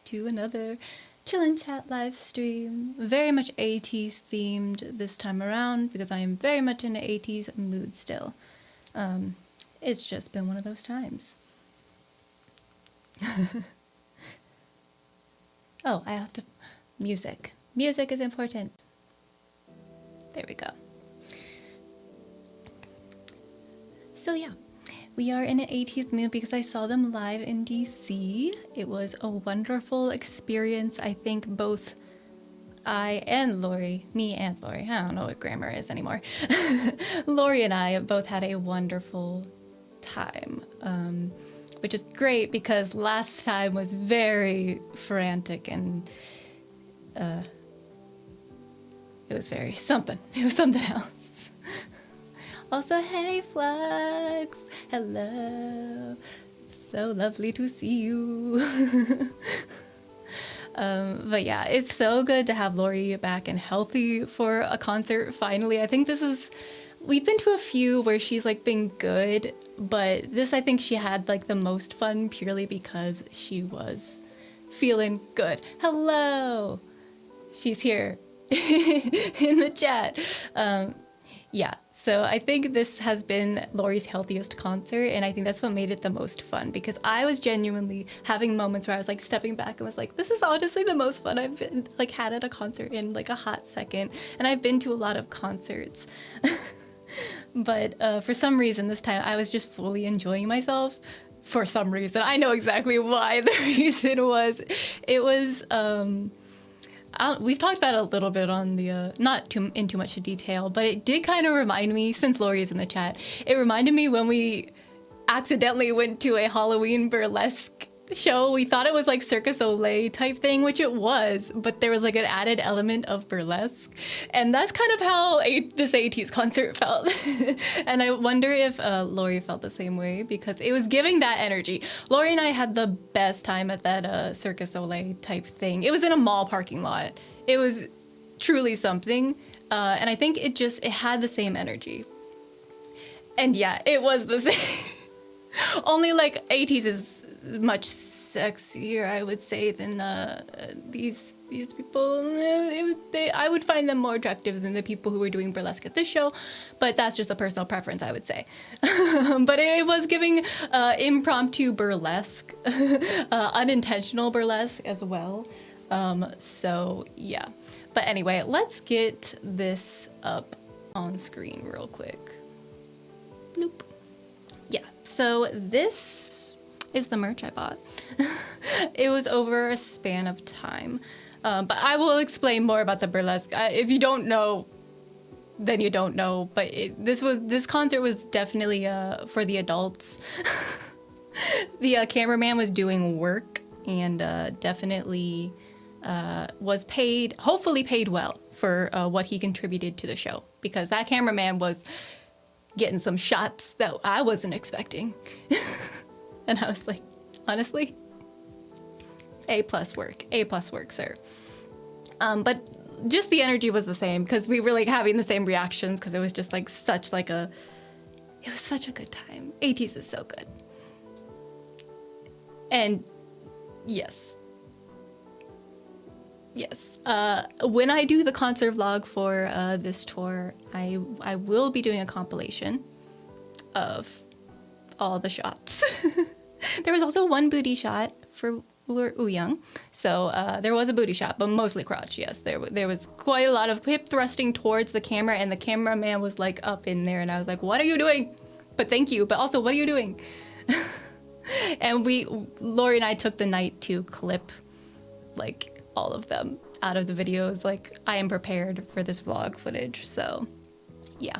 to another Chill and Chat live stream. Very much ATEEZ themed this time around because I am very much in an ATEEZ mood still. It's just been one of those times. Oh, I have to... Music. Music is important. There we go. So yeah, we are in an ATEEZ mood because I saw them live in DC. It was a wonderful experience. I think both I and Lori, me and Lori, I don't know what grammar is anymore. Lori and I both had a wonderful time, which is great because last time was very frantic and it was very something. It was something else. Also, hey Flux! Hello! It's so lovely to see you. But yeah, it's so good to have Lori back and healthy for a concert finally. I think this is... We've been to a few where she's like been good, but this I think she had like the most fun purely because she was feeling good. Hello! She's here in the chat. Yeah, so I think this has been Lori's healthiest concert, and I think that's what made it the most fun because I was genuinely having moments where I was like stepping back and was like, this is honestly the most fun I've been like had at a concert in like a hot second, and I've been to a lot of concerts. But for some reason this time I was just fully enjoying myself. For some reason, I know exactly why the reason was. It was we've talked about it a little bit on the, not in too much detail, but it did kind of remind me, since Lori is in the chat, it reminded me when we accidentally went to a Halloween burlesque show. We thought it was like Circus Olay type thing, which it was, but there was like an added element of burlesque. And that's kind of how this ATEEZ concert felt. And I wonder if Lori felt the same way because it was giving that energy. Lori and I had the best time at that Circus Olay type thing. It was in a mall parking lot. It was truly something. And I think it had the same energy. And yeah, it was the same. Only like ATEEZ is much sexier, I would say, than these people. I would find them more attractive than the people who were doing burlesque at this show, but that's just a personal preference, I would say. But it was giving impromptu burlesque, unintentional burlesque as well. So yeah. But anyway, let's get this up on screen real quick. Bloop. Yeah, so this is the merch I bought. It was over a span of time. But I will explain more about the burlesque. If you don't know, then you don't know. But this concert was definitely for the adults. The cameraman was doing work and definitely was paid, hopefully paid well for what he contributed to the show. Because that cameraman was getting some shots that I wasn't expecting. And I was like, honestly, A+ work, sir. But just the energy was the same because we were like having the same reactions because it was just like it was such a good time. ATEEZ is so good. And yes. When I do the concert vlog for this tour, I will be doing a compilation of all the shots. There was also one booty shot for Wooyoung, so there was a booty shot, but mostly crotch. Yes, there was quite a lot of hip thrusting towards the camera, and the cameraman was like up in there, and I was like, "What are you doing?" But thank you. But also, what are you doing? And Lori and I took the night to clip like all of them out of the videos. Like I am prepared for this vlog footage, so yeah.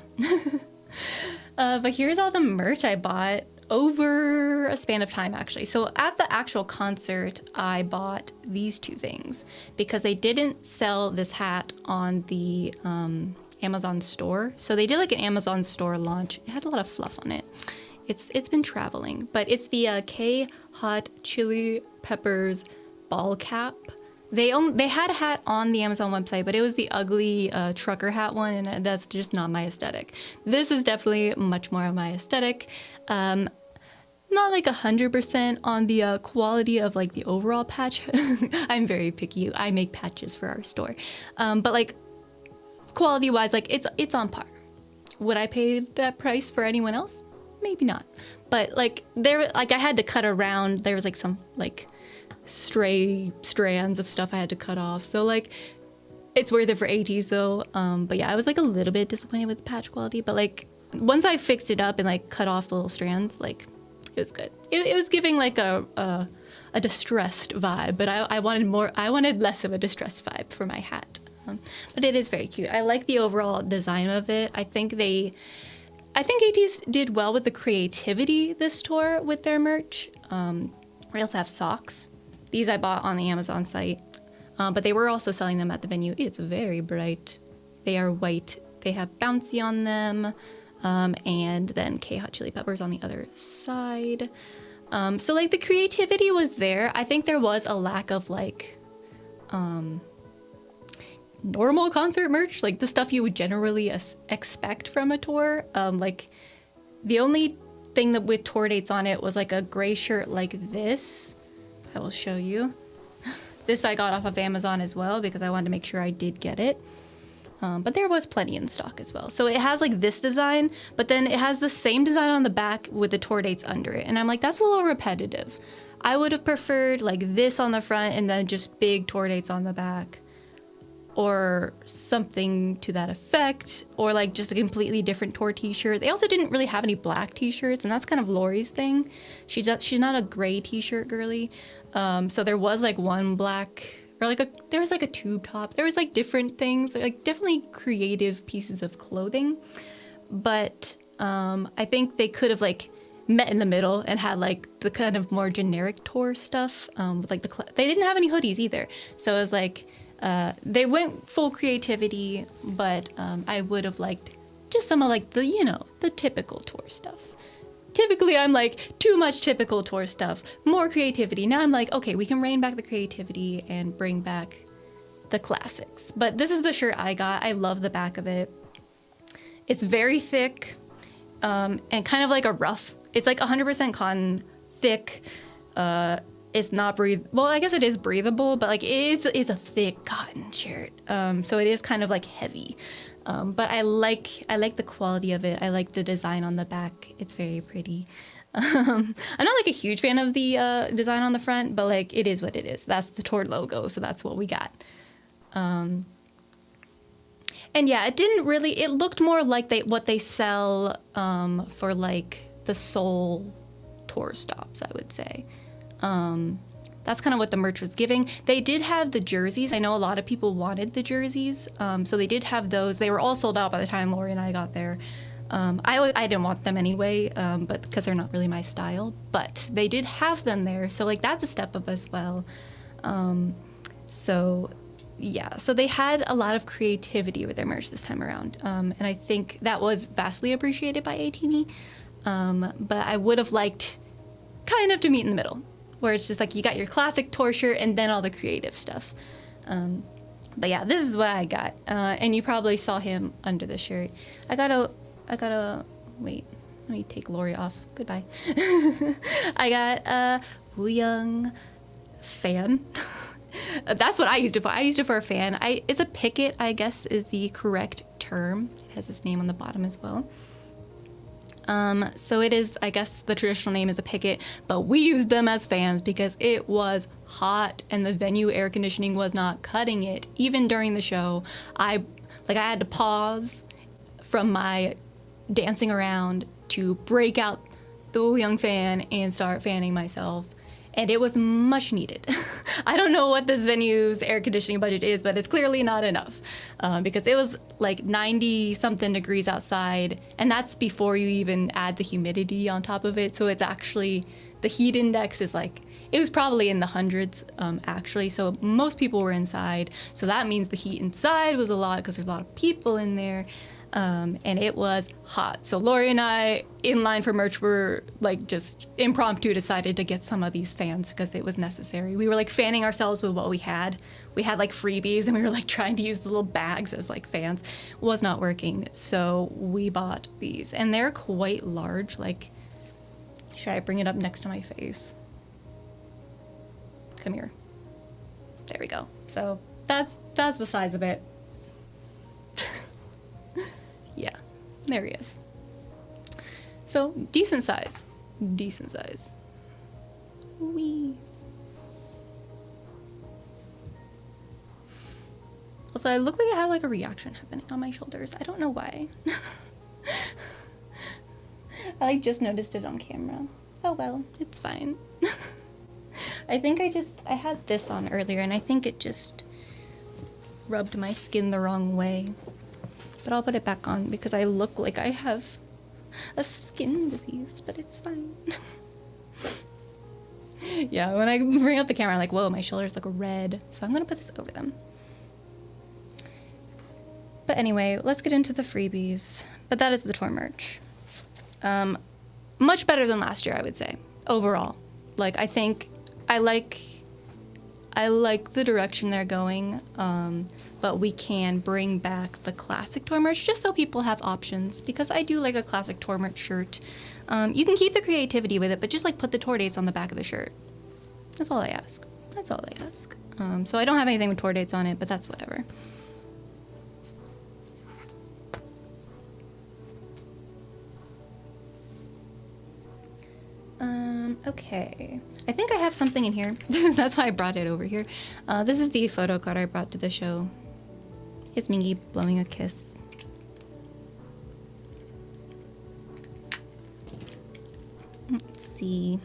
But here's all the merch I bought over a span of time, actually. So at the actual concert, I bought these two things because they didn't sell this hat on the Amazon store. So they did like an Amazon store launch. It has a lot of fluff on it. It's been traveling, but it's the K-Hot Chili Peppers ball cap. They had a hat on the Amazon website, but it was the ugly trucker hat one, and that's just not my aesthetic. This is definitely much more of my aesthetic. not like 100% on the quality of like the overall patch. I'm very picky. I make patches for our store. But like quality wise, like it's on par. Would I pay that price for anyone else? Maybe not. But like I had to cut around. There was like some like stray strands of stuff I had to cut off. So like it's worth it for ATEEZ though. But yeah, I was like a little bit disappointed with the patch quality. But like once I fixed it up and like cut off the little strands, like it was good. It was giving like a distressed vibe, but I wanted less of a distressed vibe for my hat. But it is very cute. I like the overall design of it. I think ATEEZ did well with the creativity this tour with their merch. We also have socks. These I bought on the Amazon site, but they were also selling them at the venue. It's very bright. They are white. They have bouncy on them, and then K-Hot Chili Peppers on the other side. So like the creativity was there. I think there was a lack of like normal concert merch, like the stuff you would generally expect from a tour. Like the only thing that with tour dates on it was like a gray shirt like this. I will show you. This I got off of Amazon as well because I wanted to make sure I did get it. But there was plenty in stock as well. So it has like this design, but then it has the same design on the back with the tour dates under it. And I'm like, that's a little repetitive. I would have preferred like this on the front and then just big tour dates on the back, or something to that effect, or like just a completely different tour t-shirt. They also didn't really have any black t-shirts, and that's kind of Lori's thing. She's not a gray t-shirt girly. So there was like one black, or like there was like a tube top. There was like different things, like definitely creative pieces of clothing. But I think they could have like met in the middle and had like the kind of more generic tour stuff. With like they didn't have any hoodies either. So it was like, they went full creativity, but I would have liked just some of like the typical tour stuff. Typically I'm like, too much typical tour stuff, more creativity. Now I'm like, okay, we can rein back the creativity and bring back the classics. But this is the shirt I got. I love the back of it. It's very thick, and kind of like a rough. It's like 100% cotton, thick. It's not well, I guess it is breathable, but like it's a thick cotton shirt. So it is kind of like heavy. But I like the quality of it. I like the design on the back. It's very pretty. I'm not like a huge fan of the design on the front, but like it is what it is. That's the tour logo, so that's what we got. And yeah, it looked more like what they sell for like the Seoul tour stops, I would say. That's kind of what the merch was giving. They did have the jerseys. I know a lot of people wanted the jerseys, so they did have those. They were all sold out by the time Lori and I got there. I didn't want them anyway, but because they're not really my style. But they did have them there, so like that's a step up as well. So yeah, so they had a lot of creativity with their merch this time around, and I think that was vastly appreciated by ATEEZ. But I would have liked kind of to meet in the middle, where it's just like you got your classic tour shirt and then all the creative stuff. But yeah, this is what I got. And you probably saw him under the shirt. I gotta, wait, let me take Lori off. Goodbye. I got a Wooyoung fan. That's what I used it for. I used it for a fan. It's a picket, I guess is the correct term. It has his name on the bottom as well. So it is, I guess the traditional name is a picket, but we used them as fans because it was hot and the venue air conditioning was not cutting it. Even during the show, I had to pause from my dancing around to break out the Wooyoung fan and start fanning myself. And it was much needed. I don't know what this venue's air conditioning budget is, but it's clearly not enough because it was like 90 something degrees outside, and that's before you even add the humidity on top of it. So it's actually, the heat index is like, it was probably in the hundreds actually. So most people were inside. So that means the heat inside was a lot because there's a lot of people in there. And it was hot. So Lori and I, in line for merch, were like just impromptu decided to get some of these fans because it was necessary. We were like fanning ourselves with what we had. We had like freebies and we were like trying to use the little bags as like fans. It was not working. So we bought these and they're quite large. Like Should I bring it up next to my face? Come here. There we go. So that's the size of it. Yeah, there he is. So decent size. Decent size. Wee. Also, I look like I have like a reaction happening on my shoulders. I don't know why. I like just noticed it on camera. Oh well, it's fine. I think I had this on earlier and I think it just rubbed my skin the wrong way. But I'll put it back on because I look like I have a skin disease, but it's fine. Yeah, when I bring up the camera, I'm like, whoa, my shoulders look red. So I'm gonna put this over them. But anyway, let's get into the freebies. But that is the tour merch. Much better than last year, I would say, overall. Like, I think I like the direction they're going, but we can bring back the classic tour merch just so people have options, because I do like a classic tour merch shirt. You can keep the creativity with it, but just like put the tour dates on the back of the shirt. That's all I ask. That's all I ask. So I don't have anything with tour dates on it, but that's whatever. Okay. I think I have something in here. That's why I brought it over here. This is the photo card I brought to the show. It's Mingy blowing a kiss. Let's see.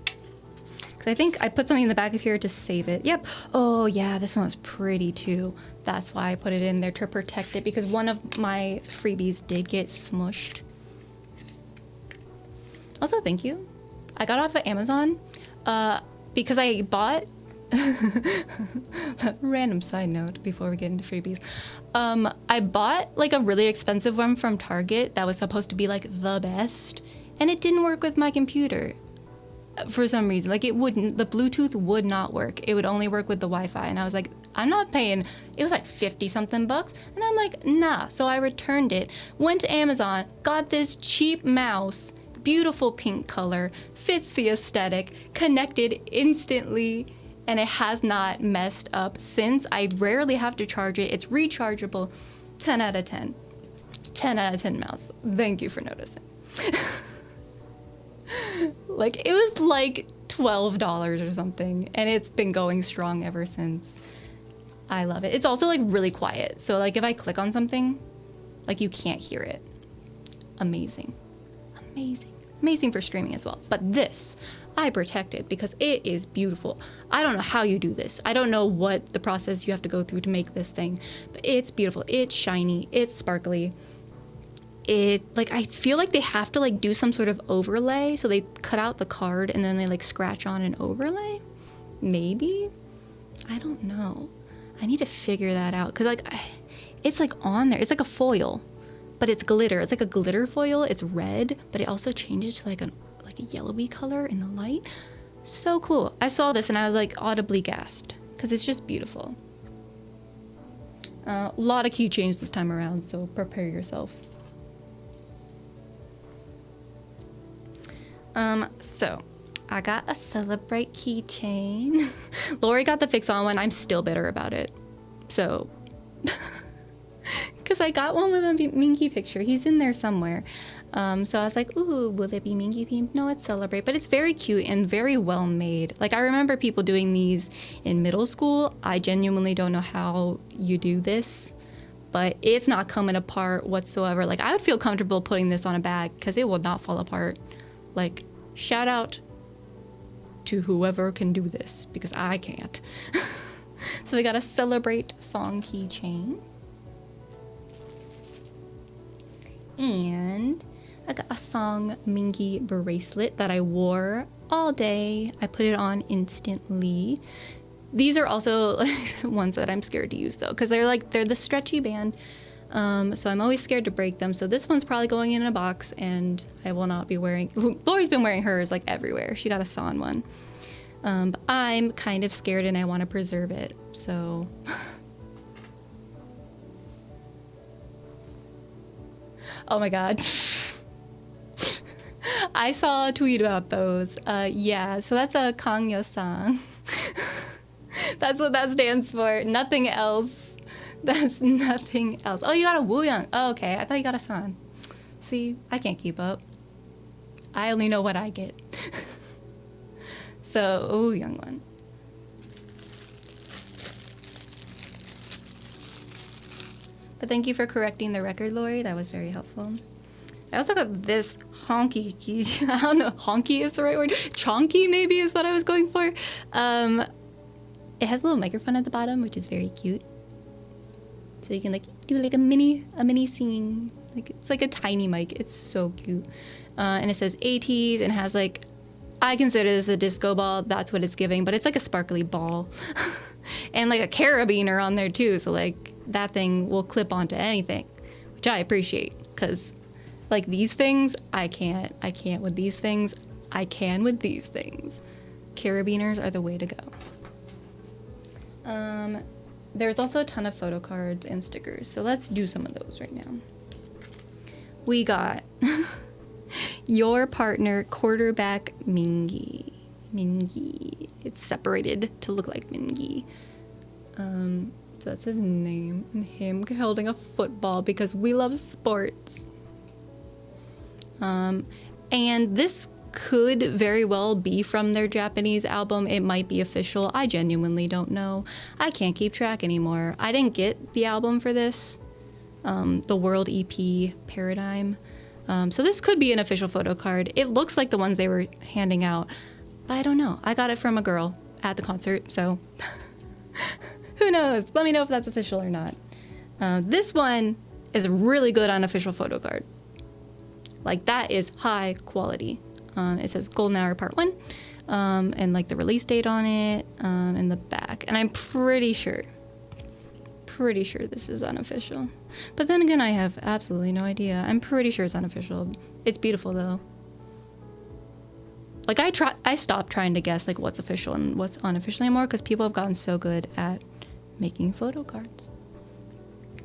Because I think I put something in the back of here to save it. Yep. Oh, yeah, this one was pretty too. That's why I put it in there to protect it, because one of my freebies did get smushed. Also, thank you. I got off of Amazon because I bought... Random side note before we get into freebies. I bought like a really expensive one from Target that was supposed to be like the best, and it didn't work with my computer for some reason. Like it wouldn't, the Bluetooth would not work. It would only work with the Wi-Fi, and I was like, I'm not paying. It was like 50 something bucks, and I'm like, nah. So I returned it, went to Amazon, got this cheap mouse, beautiful pink color, fits the aesthetic, connected instantly, and it has not messed up since. I rarely have to charge it. It's rechargeable. 10 out of 10. 10 out of 10 mouse. Thank you for noticing. Like, it was like $12 or something, and it's been going strong ever since. I love it. It's also like really quiet. So like if I click on something, like you can't hear it. Amazing. Amazing. Amazing for streaming as well. But this, I protected because it is beautiful. I don't know how you do this. I don't know what the process you have to go through to make this thing, but it's beautiful. It's shiny. It's sparkly. Like, I feel like they have to like do some sort of overlay. So they cut out the card and then they like scratch on an overlay. Maybe? I don't know. I need to figure that out. Cause like, it's like on there. It's like a foil. But it's glitter. It's like a glitter foil. It's red, but it also changes to like a yellowy color in the light. So cool. I saw this and I was like audibly gasped because it's just beautiful. A lot of keychains this time around, so prepare yourself. So I got a Celebrate keychain. Lori got the Fix On one. I'm still bitter about it. So... because I got one with a Mingy picture. He's in there somewhere. So I was like, ooh, will it be Mingy themed? No, it's Celebrate, but it's very cute and very well made. Like, I remember people doing these in middle school. I genuinely don't know how you do this, but it's not coming apart whatsoever. Like, I would feel comfortable putting this on a bag because it will not fall apart. Like, shout out to whoever can do this because I can't. So we got a Celebrate song keychain. And I got a Song Mingy bracelet that I wore all day. I put it on instantly. These are also like, ones that I'm scared to use though, because they're the stretchy band. So I'm always scared to break them. So this one's probably going in a box, and I will not be wearing. Lori's been wearing hers like everywhere. She got a Son one. But I'm kind of scared and I want to preserve it. So. Oh my God. I saw a tweet about those. Yeah, so that's a Kangyo-san. That's what that stands for. Nothing else. That's nothing else. Oh, you got a Wooyoung. Oh, okay. I thought you got a San. See, I can't keep up. I only know what I get. So, Wooyoung one. But thank you for correcting the record, Lori. That was very helpful. I also got this honky keychain. I don't know, honky is the right word? Chonky maybe is what I was going for. It has a little microphone at the bottom, which is very cute. So you can like do like a mini singing. Like it's like a tiny mic. It's so cute. And it says ATEEZ and has like, I consider this a disco ball. That's what it's giving, but it's like a sparkly ball. And like a carabiner on there too. So like that thing will clip onto anything, which I appreciate because like these things, I can't with these things. I can with these things. Carabiners are the way to go. There's also a ton of photo cards and stickers, so let's do some of those right now. We got your partner, quarterback Mingi. Mingi. It's separated to look like Mingi. So that's his name, and him holding a football because we love sports. And this could very well be from their Japanese album. It might be official. I genuinely don't know. I can't keep track anymore. I didn't get the album for this, the World EP Paradigm. So this could be an official photo card. It looks like the ones they were handing out, but I don't know. I got it from a girl at the concert, so who knows? Let me know if that's official or not. This one is a really good unofficial photo card. Like that is high quality. It says Golden Hour Part 1, and like the release date on it, in the back. And I'm pretty sure this is unofficial. But then again, I have absolutely no idea. I'm pretty sure it's unofficial. It's beautiful though. Like I stopped trying to guess like what's official and what's unofficial anymore because people have gotten so good at making photo cards.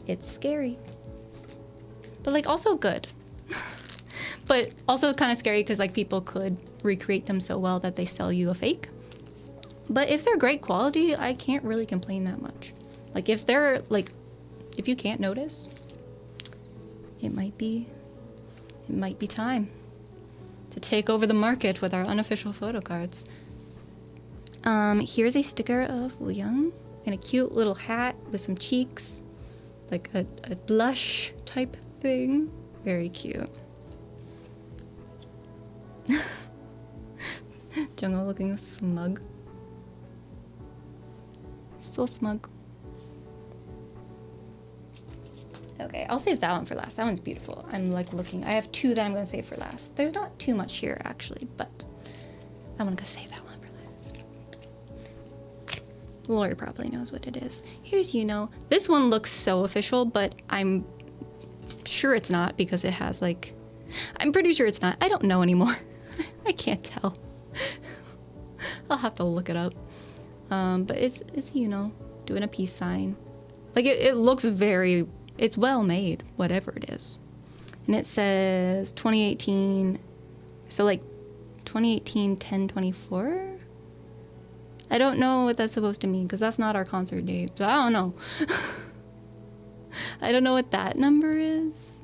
It's scary. But like also good. But also kind of scary because like people could recreate them so well that they sell you a fake. But if they're great quality, I can't really complain that much. Like if they're like, if you can't notice, it might be time to take over the market with our unofficial photo cards. Here's a sticker of Wooyoung in a cute little hat with some cheeks, like a blush type thing. Very cute. Jungho looking smug. So smug. Okay, I'll save that one for last. That one's beautiful. I'm like looking. I have two that I'm going to save for last. There's not too much here actually, but I'm going to save that one for last. Lori probably knows what it is. Here's This one looks so official, but I'm sure it's not because it has like... I'm pretty sure it's not. I don't know anymore. I can't tell. I'll have to look it up. But it's doing a peace sign. Like it looks very... It's well made, whatever it is. And it says 2018, so like 2018 10/24? I don't know what that's supposed to mean because that's not our concert date, so I don't know. I don't know what that number is.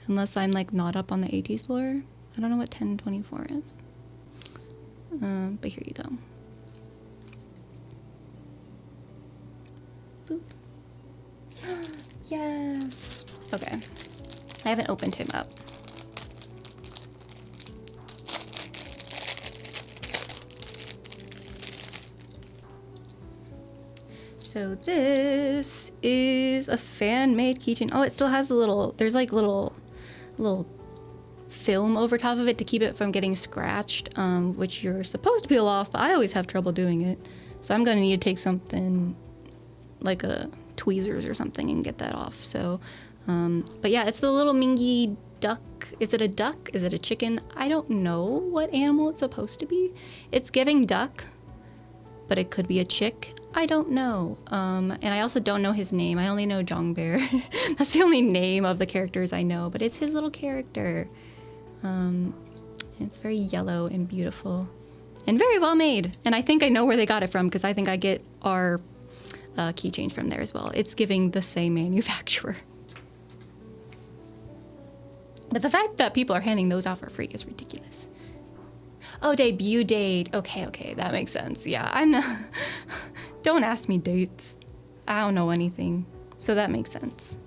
Unless I'm like not up on the ATEEZ lore. I don't know what 10/24 is. But here you go. Boop. Yes. Okay. I haven't opened him up. So this is a fan-made keychain. Oh, it still has the little, there's like little film over top of it to keep it from getting scratched, which you're supposed to peel off, but I always have trouble doing it. So I'm gonna need to take something like a tweezers or something and get that off. So, but yeah, it's the little Mingi duck. Is it a duck? Is it a chicken? I don't know what animal it's supposed to be. It's giving duck, but it could be a chick. I don't know. And I also don't know his name. I only know Jongbear. That's the only name of the characters I know, but it's his little character. It's very yellow and beautiful and very well made. And I think I know where they got it from because I think I get our keychains from there as well. It's giving the same manufacturer. But the fact that people are handing those out for free is ridiculous. Oh, debut date. Okay, that makes sense. Yeah, I'm not... Don't ask me dates. I don't know anything. So that makes sense.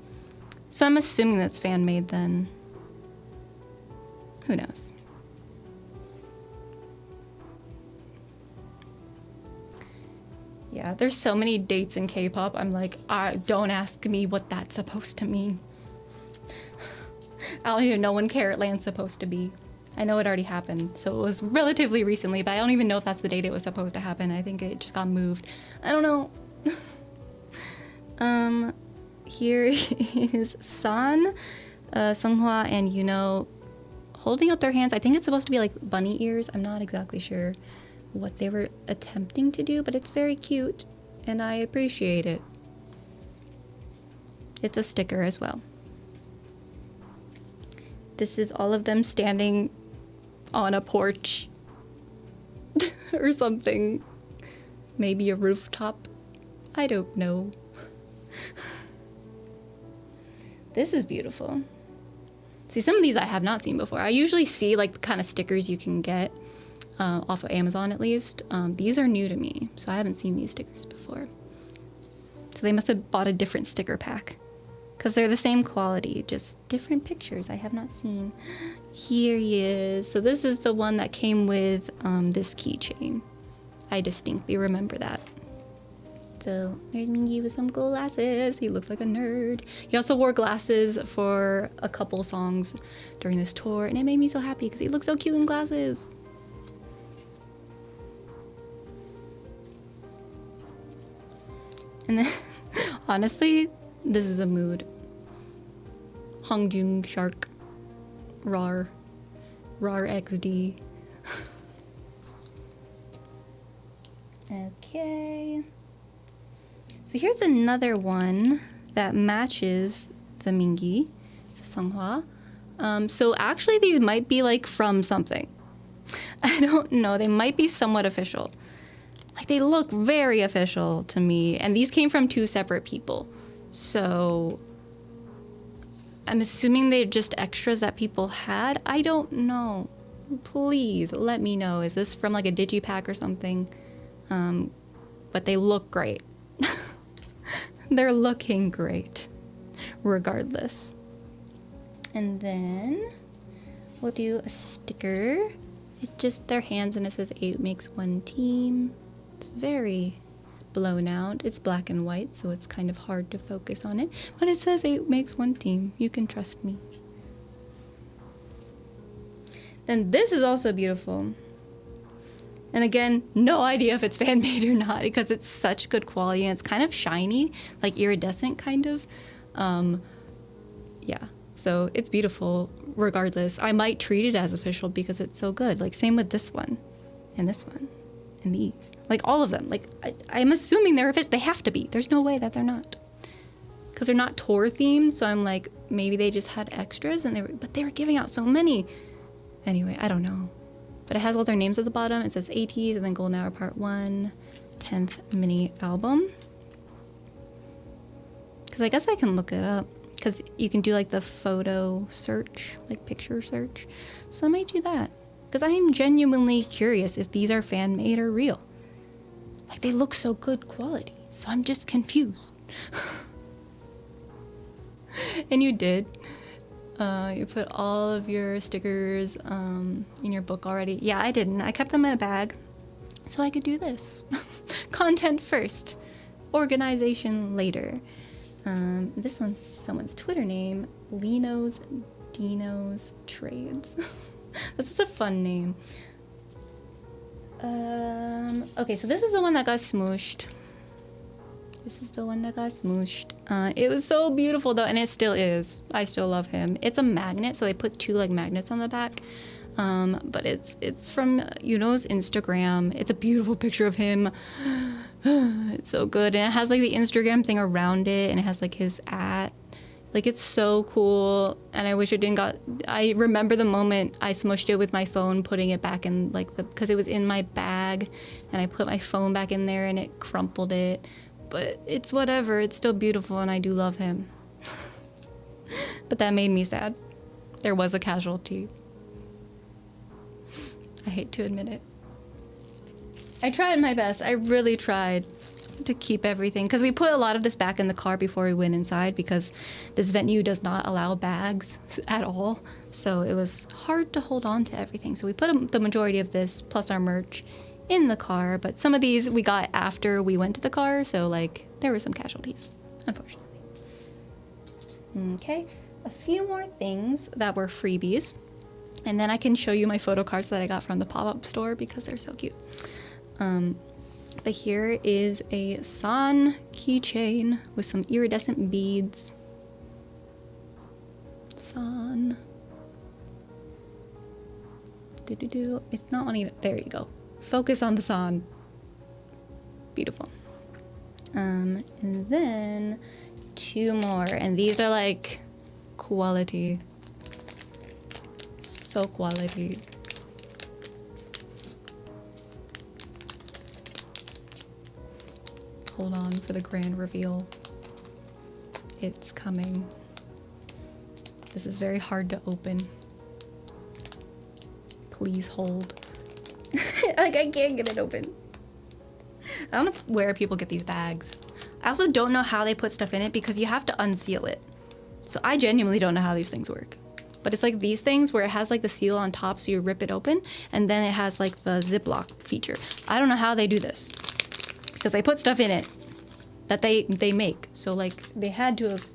So I'm assuming that's fan-made then. Who knows? Yeah, there's so many dates in K-pop. I'm like, don't ask me what that's supposed to mean. I don't even know when Carrot Land's supposed to be. I know it already happened, so it was relatively recently, but I don't even know if that's the date it was supposed to happen. I think it just got moved. I don't know. Here is San, Sunghwa, and Yuno holding up their hands. I think it's supposed to be like bunny ears. I'm not exactly sure what they were attempting to do, but it's very cute, and I appreciate it. It's a sticker as well. This is all of them standing on a porch or something. Maybe a rooftop. I don't know. This is beautiful. See, some of these I have not seen before. I usually see like the kind of stickers you can get off of Amazon at least. These are new to me, so I haven't seen these stickers before. So they must have bought a different sticker pack because they're the same quality, just different pictures I have not seen. Here he is. So this is the one that came with this keychain. I distinctly remember that. So there's Mingi with some glasses. He looks like a nerd. He also wore glasses for a couple songs during this tour, and it made me so happy because he looks so cute in glasses. And then, honestly, this is a mood. Hongjung Shark. Rar XD. Okay. So here's another one that matches the Mingi, the Sunghwa. So actually these might be like from something. I don't know. They might be somewhat official. Like they look very official to me. And these came from two separate people. So I'm assuming they're just extras that people had. I don't know. Please let me know. Is this from like a digipack or something? But they look great. They're looking great, regardless. And then we'll do a sticker. It's just their hands and it says 8 makes 1 team. It's very blown out. It's black and white, so it's kind of hard to focus on it. But it says 8 makes 1 team. You can trust me. Then this is also beautiful. And again, no idea if it's fan-made or not because it's such good quality and it's kind of shiny, like iridescent kind of. Yeah, so it's beautiful regardless. I might treat it as official because it's so good. Like same with this one and this one and these. Like all of them. Like I'm assuming they're official. They have to be. There's no way that they're not. Because they're not tour themed, so I'm like, maybe they just had extras and but they were giving out so many. Anyway, I don't know. But it has all their names at the bottom. It says ATEEZ and then Golden Hour Part 1, 10th mini album. Because I guess I can look it up. Because you can do like the photo search, like picture search. So I might do that. Because I am genuinely curious if these are fan-made or real. Like they look so good quality. So I'm just confused. And you did. You put all of your stickers in your book already. Yeah, I didn't. I kept them in a bag so I could do this. Content first, organization later. This one's someone's Twitter name, Lino's Dino's Trades. That's such a fun name. Okay, so this is the one that got smooshed. This is the one that got smooshed. It was so beautiful though, and it still is. I still love him. It's a magnet, so they put 2 like magnets on the back. But it's from Yuno's Instagram. It's a beautiful picture of him. It's so good, and it has like the Instagram thing around it, and it has like his @ Like, it's so cool, and I wish it didn't got... I remember the moment I smushed it with my phone, putting it back in, like, because it was in my bag, and I put my phone back in there, and it crumpled it. But it's whatever. It's still beautiful, and I do love him. But that made me sad. There was a casualty. I hate to admit it. I tried my best. I really tried to keep everything, because we put a lot of this back in the car before we went inside, because this venue does not allow bags at all, so it was hard to hold on to everything. So we put the majority of this plus our merch in the car, but some of these we got after we went to the car, so like there were some casualties, unfortunately. Okay, a few more things that were freebies, and then I can show you my photo cards that I got from the pop-up store because they're so cute. But here is a San keychain with some iridescent beads. San. It's not on even. There you go. Focus on the San. Beautiful. And then 2 more, and these are like quality. So quality. Hold on for the grand reveal. It's coming. This is very hard to open. Please hold. Like, I can't get it open. I don't know where people get these bags. I also don't know how they put stuff in it, because you have to unseal it. So I genuinely don't know how these things work. But it's like these things where it has like the seal on top, so you rip it open, and then it has like the Ziploc feature. I don't know how they do this, because they put stuff in it that they make. So like they had to have,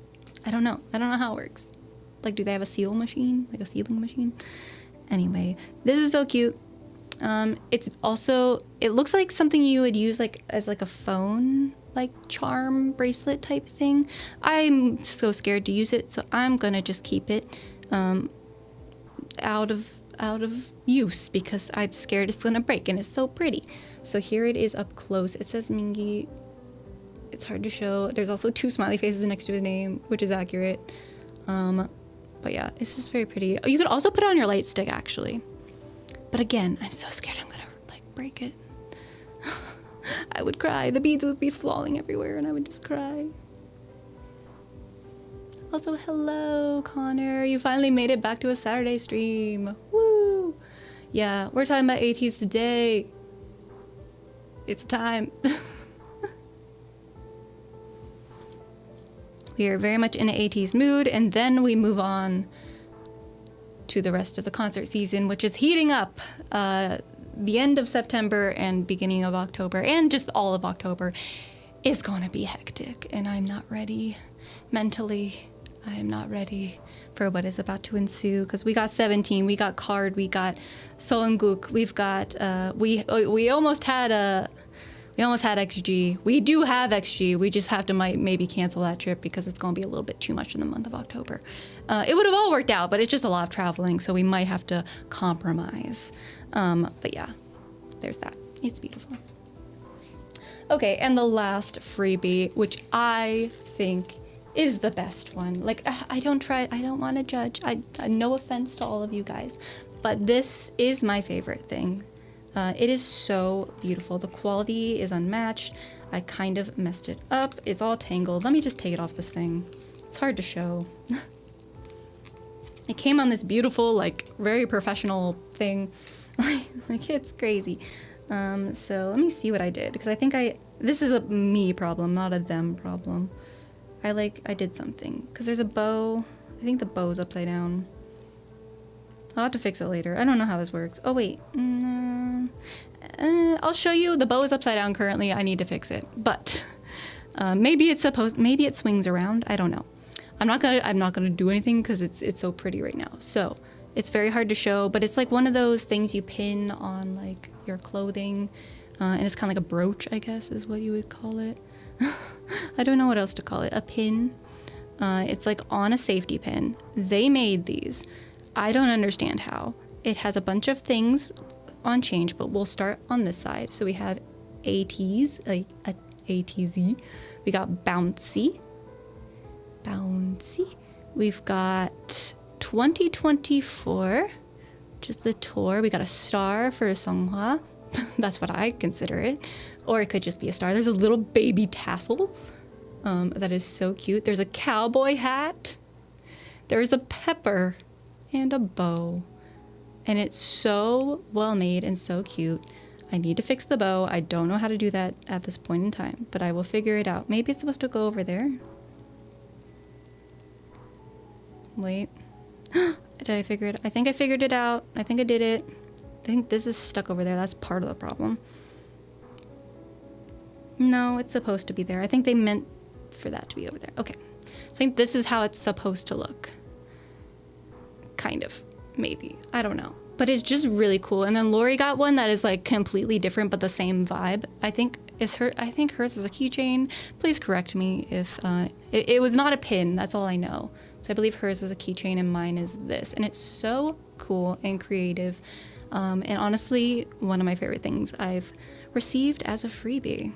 I don't know how it works. Like, do they have a seal machine, like a sealing machine? Anyway, this is so cute. It's also, it looks like something you would use like as like a phone, like charm bracelet type thing. I'm so scared to use it, so I'm gonna just keep it out of use, because I'm scared it's gonna break, and it's so pretty. So here it is up close. It says Mingi. It's hard to show. There's also 2 smiley faces next to his name, which is accurate. But yeah, it's just very pretty. You could also put it on your light stick, actually. But again, I'm so scared I'm gonna like break it. I would cry. The beads would be falling everywhere, and I would just cry. Also, hello, Connor. You finally made it back to a Saturday stream. Woo! Yeah, we're talking about ATEEZ today. It's time. We are very much in an ATEEZ mood, and then we move on to the rest of the concert season, which is heating up. The end of September and beginning of October, and just all of October, is gonna be hectic, and I'm not ready mentally. I am not ready for what is about to ensue, because we got 17, we got Card, we got Seongguk, we've got we almost had XG. We do have XG. We just have to maybe cancel that trip, because it's gonna be a little bit too much in the month of October. It would have all worked out, but it's just a lot of traveling, so we might have to compromise. But yeah, there's that. It's beautiful. Okay, and the last freebie, which I think is the best one. Like, I don't want to judge. No offense to all of you guys, but this is my favorite thing. It is so beautiful. The quality is unmatched. I kind of messed it up. It's all tangled. Let me just take it off this thing. It's hard to show. It came on this beautiful, like, very professional thing. Like, it's crazy. So let me see what I did, because I think this is a me problem, not a them problem. I did something, because there's a bow. I think the bow's upside down. I'll have to fix it later. I don't know how this works. Oh wait, I'll show you. The bow is upside down currently. I need to fix it, but maybe it swings around. I don't know. I'm not gonna do anything, because it's so pretty right now. So it's very hard to show, but it's like one of those things you pin on like your clothing, and it's kind of like a brooch, I guess is what you would call it. I don't know what else to call it. A pin. It's like on a safety pin. They made these. I don't understand how. It has a bunch of things on change, but we'll start on this side. So we have ATEEZ, like ATEEZ. We got bouncy. We've got 2024, which is the tour. We got a star for Seonghwa. That's what I consider it. Or it could just be a star. There's a little baby tassel. That is so cute. There's a cowboy hat. There's a pepper and a bow. And it's so well made and so cute. I need to fix the bow. I don't know how to do that at this point in time, but I will figure it out. Maybe it's supposed to go over there. Wait. Did I figure it? I think I figured it out. I think I did it. I think this is stuck over there. That's part of the problem. No, it's supposed to be there. I think they meant for that to be over there. Okay. So I think this is how it's supposed to look. Kind of. Maybe. I don't know. But it's just really cool. And then Lori got one that is like completely different but the same vibe. I think hers is a keychain. Please correct me if it was not a pin. That's all I know. So I believe hers is a keychain and mine is this. And it's so cool and creative. And honestly, one of my favorite things I've received as a freebie.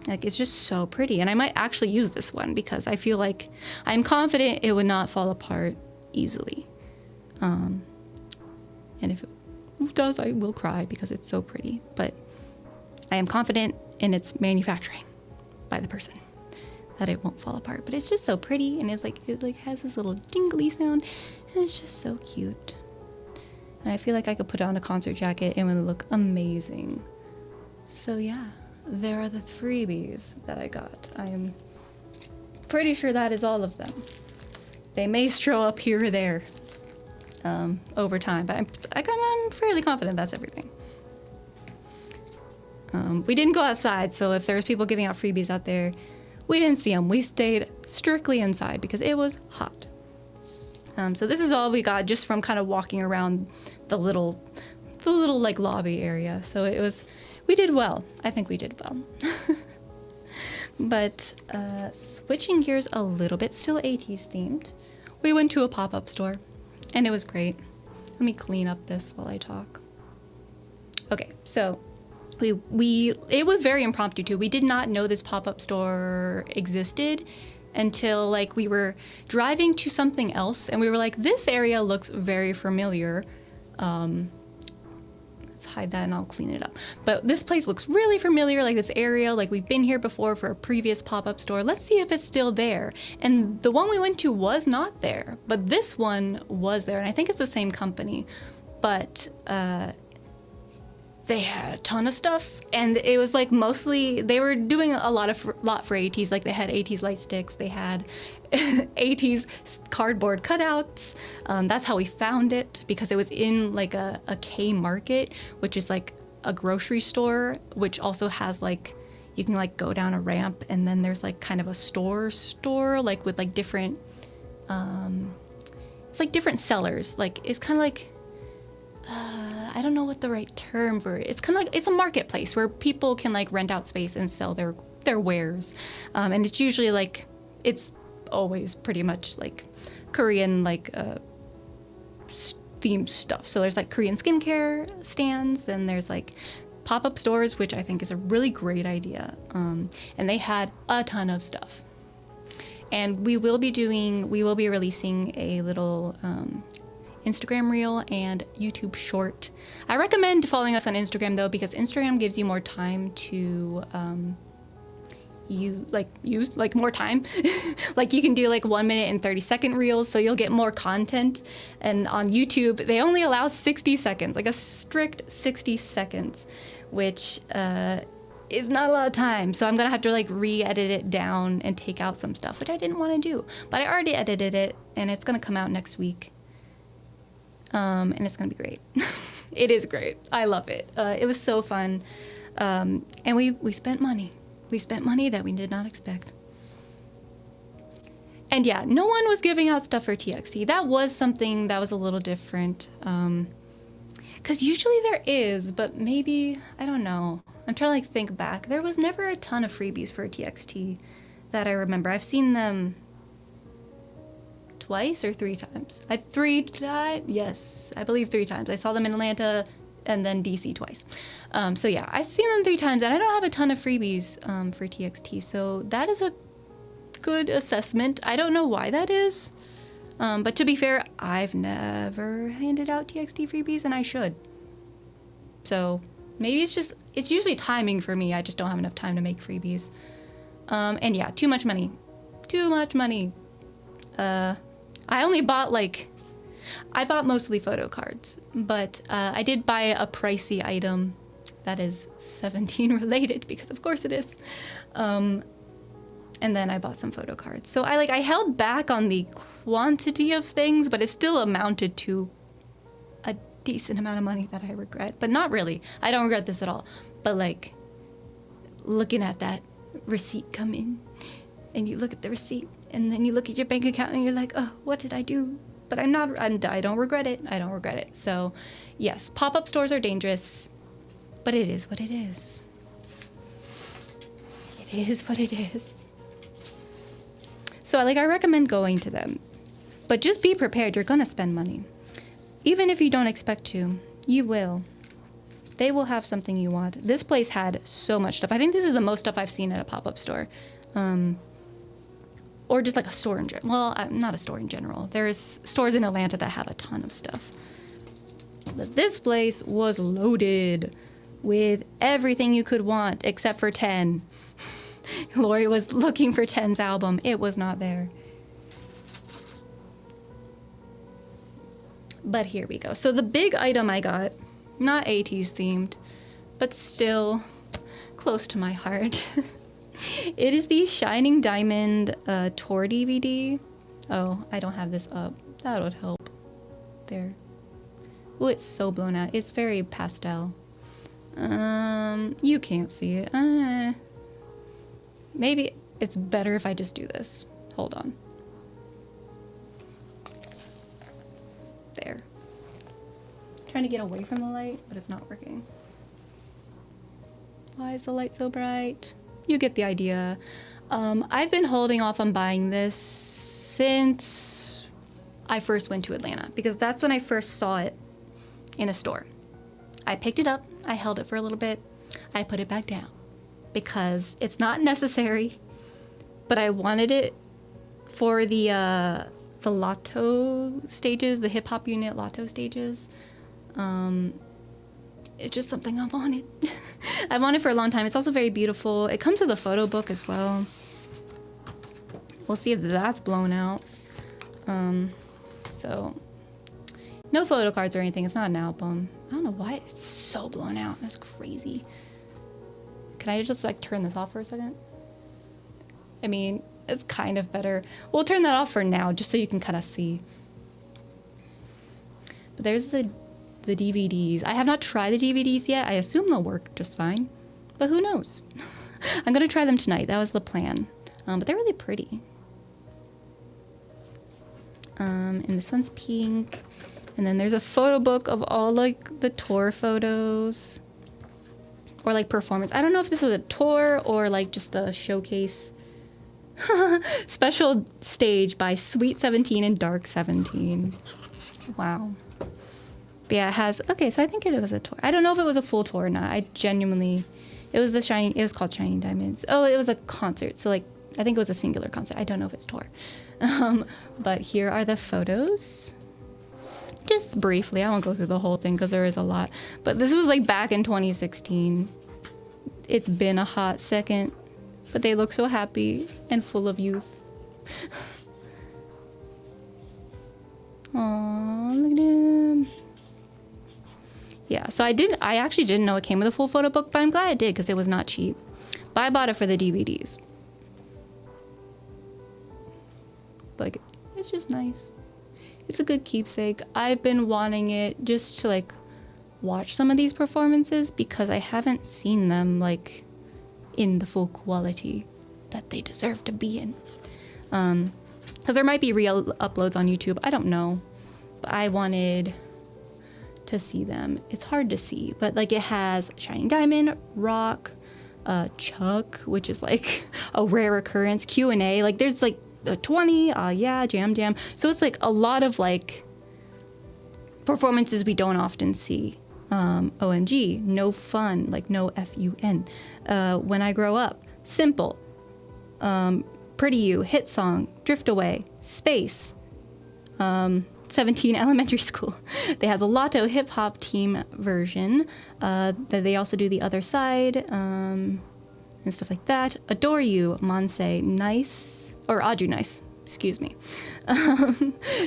Like, it's just so pretty. And I might actually use this one because I feel like I'm confident it would not fall apart easily. And if it does, I will cry because it's so pretty. But I am confident in its manufacturing by the person that it won't fall apart. But it's just so pretty, and it has this little jingly sound, and it's just so cute. And I feel like I could put it on a concert jacket and it would look amazing. So yeah, there are the freebies that I got. I am pretty sure that is all of them. They may show up here or there over time, but I'm fairly confident that's everything. We didn't go outside, so if there was people giving out freebies out there, we didn't see them. We stayed strictly inside because it was hot. So this is all we got just from kind of walking around the little like lobby area. So we did well. I think we did well. But switching gears a little bit, still ATEEZ themed. We went to a pop-up store and it was great. Let me clean up this while I talk. Okay, so it was very impromptu too. We did not know this pop-up store existed until like we were driving to something else and we were like, this area looks very familiar. Let's hide that and I'll clean it up. But this place looks really familiar, like this area, like we've been here before for a previous pop-up store. Let's see if it's still there. And the one we went to was not there, but this one was there. And I think it's the same company, but they had a ton of stuff, and it was like mostly they were doing a lot for ATEEZ. Like they had ATEEZ light sticks, they had ATEEZ cardboard cutouts. That's how we found it, because it was in like a K Market, which is like a grocery store, which also has like you can like go down a ramp, and then there's like kind of a store like with like different it's like different sellers. Like it's kind of like I don't know what the right term for it. It's kind of like, it's a marketplace where people can like rent out space and sell their wares. And it's usually like, it's always pretty much like Korean like themed stuff. So there's like Korean skincare stands, then there's like pop-up stores, which I think is a really great idea. And they had a ton of stuff. And we will be releasing a little Instagram reel and YouTube short. I recommend following us on Instagram though, because Instagram gives you more time to use more time. Like you can do like 1 minute and 30-second reels, so you'll get more content. And on YouTube, they only allow 60 seconds, like a strict 60 seconds, which is not a lot of time. So I'm gonna have to like re-edit it down and take out some stuff, which I didn't want to do. But I already edited it, and it's gonna come out next week. And it's gonna be great. It is great. I love it. It was so fun. And we spent money. We spent money that we did not expect. And yeah, no one was giving out stuff for TXT. That was something that was a little different. Because usually there is, but maybe, I don't know. I'm trying to like think back. There was never a ton of freebies for TXT that I remember. I've seen them twice or 3 times. Yes, I believe 3 times. I saw them in Atlanta and then DC twice. So yeah, I've seen them 3 times, and I don't have a ton of freebies for TXT, so that is a good assessment. I don't know why that is. But to be fair, I've never handed out TXT freebies, and I should. So maybe it's usually timing for me. I just don't have enough time to make freebies. And yeah, too much money. Too much money. I only bought I bought mostly photo cards, but I did buy a pricey item that is 17 related, because of course it is. And then I bought some photo cards. So I held back on the quantity of things, but it still amounted to a decent amount of money that I regret. But not really. I don't regret this at all. But looking at that receipt come in, and you look at the receipt, and then you look at your bank account, and you're like, oh, what did I do? But I don't regret it. I don't regret it. So yes, pop-up stores are dangerous, but it is what it is. It is what it is. So I recommend going to them, but just be prepared. You're gonna spend money. Even if you don't expect to, you will. They will have something you want. This place had so much stuff. I think this is the most stuff I've seen at a pop-up store. Or just a store in general. Well, not a store in general. There's stores in Atlanta that have a ton of stuff. But this place was loaded with everything you could want except for 10. Lori was looking for 10's album. It was not there. But here we go. So the big item I got, not ATEEZ themed, but still close to my heart. It is the Shining Diamond tour DVD. Oh, I don't have this up. That would help. There. Oh, it's so blown out. It's very pastel. You can't see it. Maybe it's better if I just do this. Hold on. There. Trying to get away from the light, but it's not working. Why is the light so bright? You get the idea. I've been holding off on buying this since I first went to Atlanta, because that's when I first saw it in a store. I picked it up, I held it for a little bit, I put it back down because it's not necessary, but I wanted it for the Lotto stages, the hip hop unit Lotto stages. It's just something I wanted. I've wanted for a long time. It's also very beautiful. It comes with a photo book as well. We'll see if that's blown out. So no photo cards or anything. It's not an album. I don't know why it's so blown out. That's crazy. Can I just turn this off for a second? I mean, it's kind of better. We'll turn that off for now, just so you can kind of see. But there's the DVDs. I have not tried the DVDs yet. I assume they'll work just fine, but who knows? I'm gonna try them tonight. That was the plan. But they're really pretty. And this one's pink. And then there's a photo book of all the tour photos, or performance. I don't know if this was a tour or just a showcase. Special stage by Sweet 17 and Dark 17. Wow. But yeah, it has, okay, so I think it was a tour. I don't know if it was a full tour or not. It was called Shining Diamonds. Oh, it was a concert. So I think it was a singular concert. I don't know if it's tour. But here are the photos. Just briefly, I won't go through the whole thing because there is a lot. But this was back in 2016. It's been a hot second, but they look so happy and full of youth. Aww, look at him. Yeah, so I actually didn't know it came with a full photo book, but I'm glad it did because it was not cheap. But I bought it for the DVDs. It's just nice. It's a good keepsake. I've been wanting it just to watch some of these performances because I haven't seen them in the full quality that they deserve to be in. Because there might be real uploads on YouTube. I don't know. But I wanted to see them. It's hard to see, but it has Shining Diamond, Rock, Chuck, which is a rare occurrence, Q&A. There's a 20, yeah, Jam. So it's a lot of performances we don't often see. OMG, No Fun, no Fun. When I Grow Up, Simple, Pretty You, Hit Song, Drift Away, Space, 17 Elementary School. They have the Lotto hip hop team version. They also do The Other Side and stuff like that. Adore You, Monse, Nice, or Aju Nice, excuse me.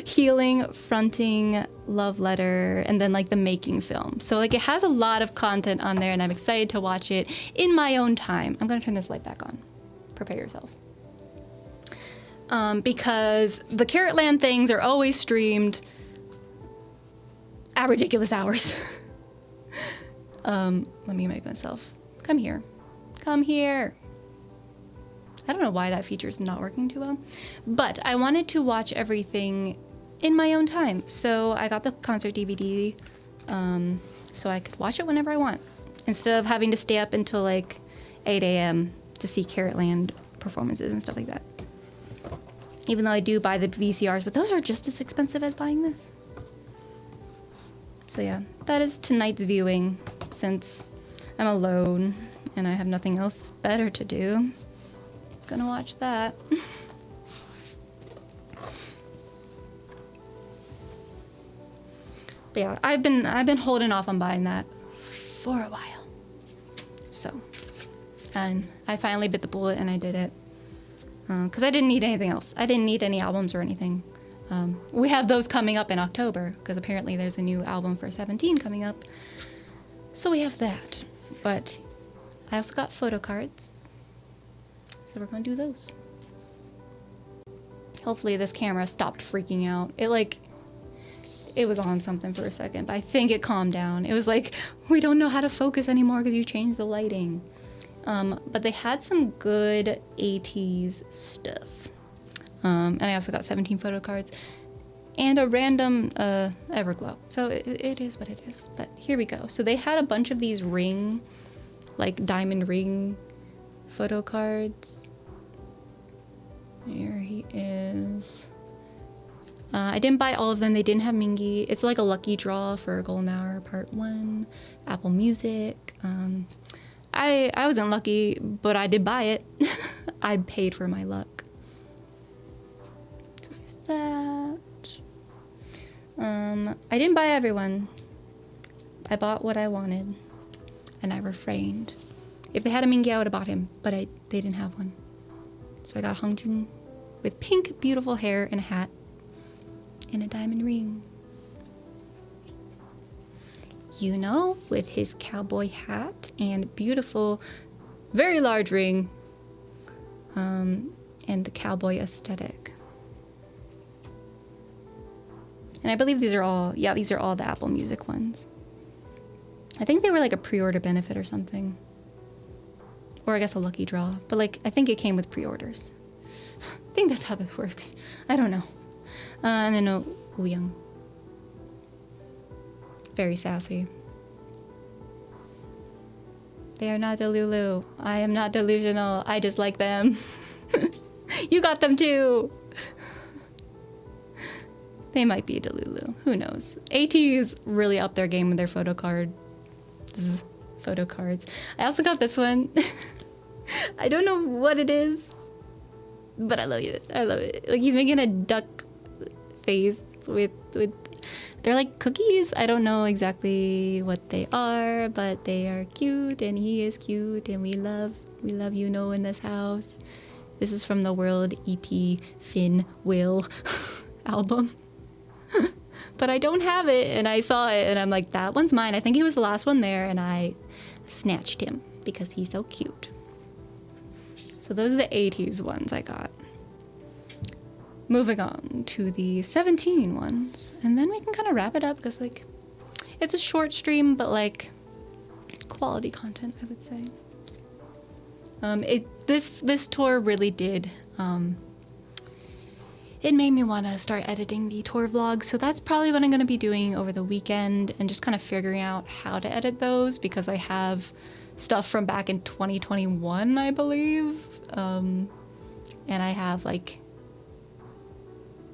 Healing, Fronting, Love Letter, and then like the making film. So like it has a lot of content on there and I'm excited to watch it in my own time. I'm gonna turn this light back on. Prepare yourself. Because the Carrot Land things are always streamed at ridiculous hours. Let me make myself come here. Come here. I don't know why that feature is not working too well, but I wanted to watch everything in my own time. So I got the concert DVD so I could watch it whenever I want instead of having to stay up until like 8 a.m. to see Carrot Land performances and stuff like that. Even though I do buy the VCRs, but those are just as expensive as buying this. So yeah, that is tonight's viewing since I'm alone and I have nothing else better to do. Gonna watch that. But yeah, I've been holding off on buying that for a while. So, and I finally bit the bullet and I did it. Because I didn't need anything else. I didn't need any albums or anything. We have those coming up in October, because apparently there's a new album for 17 coming up. So we have that. But I also got photo cards. So we're going to do those. Hopefully this camera stopped freaking out. It was on something for a second, but I think it calmed down. It was like, we don't know how to focus anymore because you changed the lighting. But they had some good ATEEZ stuff. And I also got 17 photo cards and a random Everglow. So it is what it is. But here we go. So they had a bunch of these diamond ring photo cards. Here he is. I didn't buy all of them. They didn't have Mingy. It's like a lucky draw for Golden Hour Part 1. Apple Music. I wasn't lucky, but I did buy it. I paid for my luck. So there's that. I didn't buy everyone. I bought what I wanted, and I refrained. If they had a Mingy, I would have bought him, but they didn't have one. So I got Hongjoong with pink, beautiful hair and a hat and a diamond ring. Yuno with his cowboy hat and beautiful, very large ring, and the cowboy aesthetic. And I believe these are all the Apple Music ones. I think they were like a pre-order benefit or something. Or I guess a lucky draw. But I think it came with pre-orders. I think that's how this works. I don't know. And then Wooyoung. Very sassy. They are not Delulu. I am not delusional. I just like them. You got them too. They might be Delulu. Who knows? ATEEZ really upped their game with their photo cards. I also got this one. I don't know what it is, but I love it. I love it. He's making a duck face with they're like cookies. I don't know exactly what they are, but they are cute and he is cute and we love Yuno in this house. This is from the World EP Finn Will album. But I don't have it and I saw it and I'm like, that one's mine. I think he was the last one there and I snatched him because he's so cute. So those are the ATEEZ ones I got. Moving on to the 17 ones, and then we can kind of wrap it up because it's a short stream, but quality content, I would say. This tour really did. It made me want to start editing the tour vlogs, so that's probably what I'm going to be doing over the weekend and just kind of figuring out how to edit those because I have stuff from back in 2021, I believe, and I have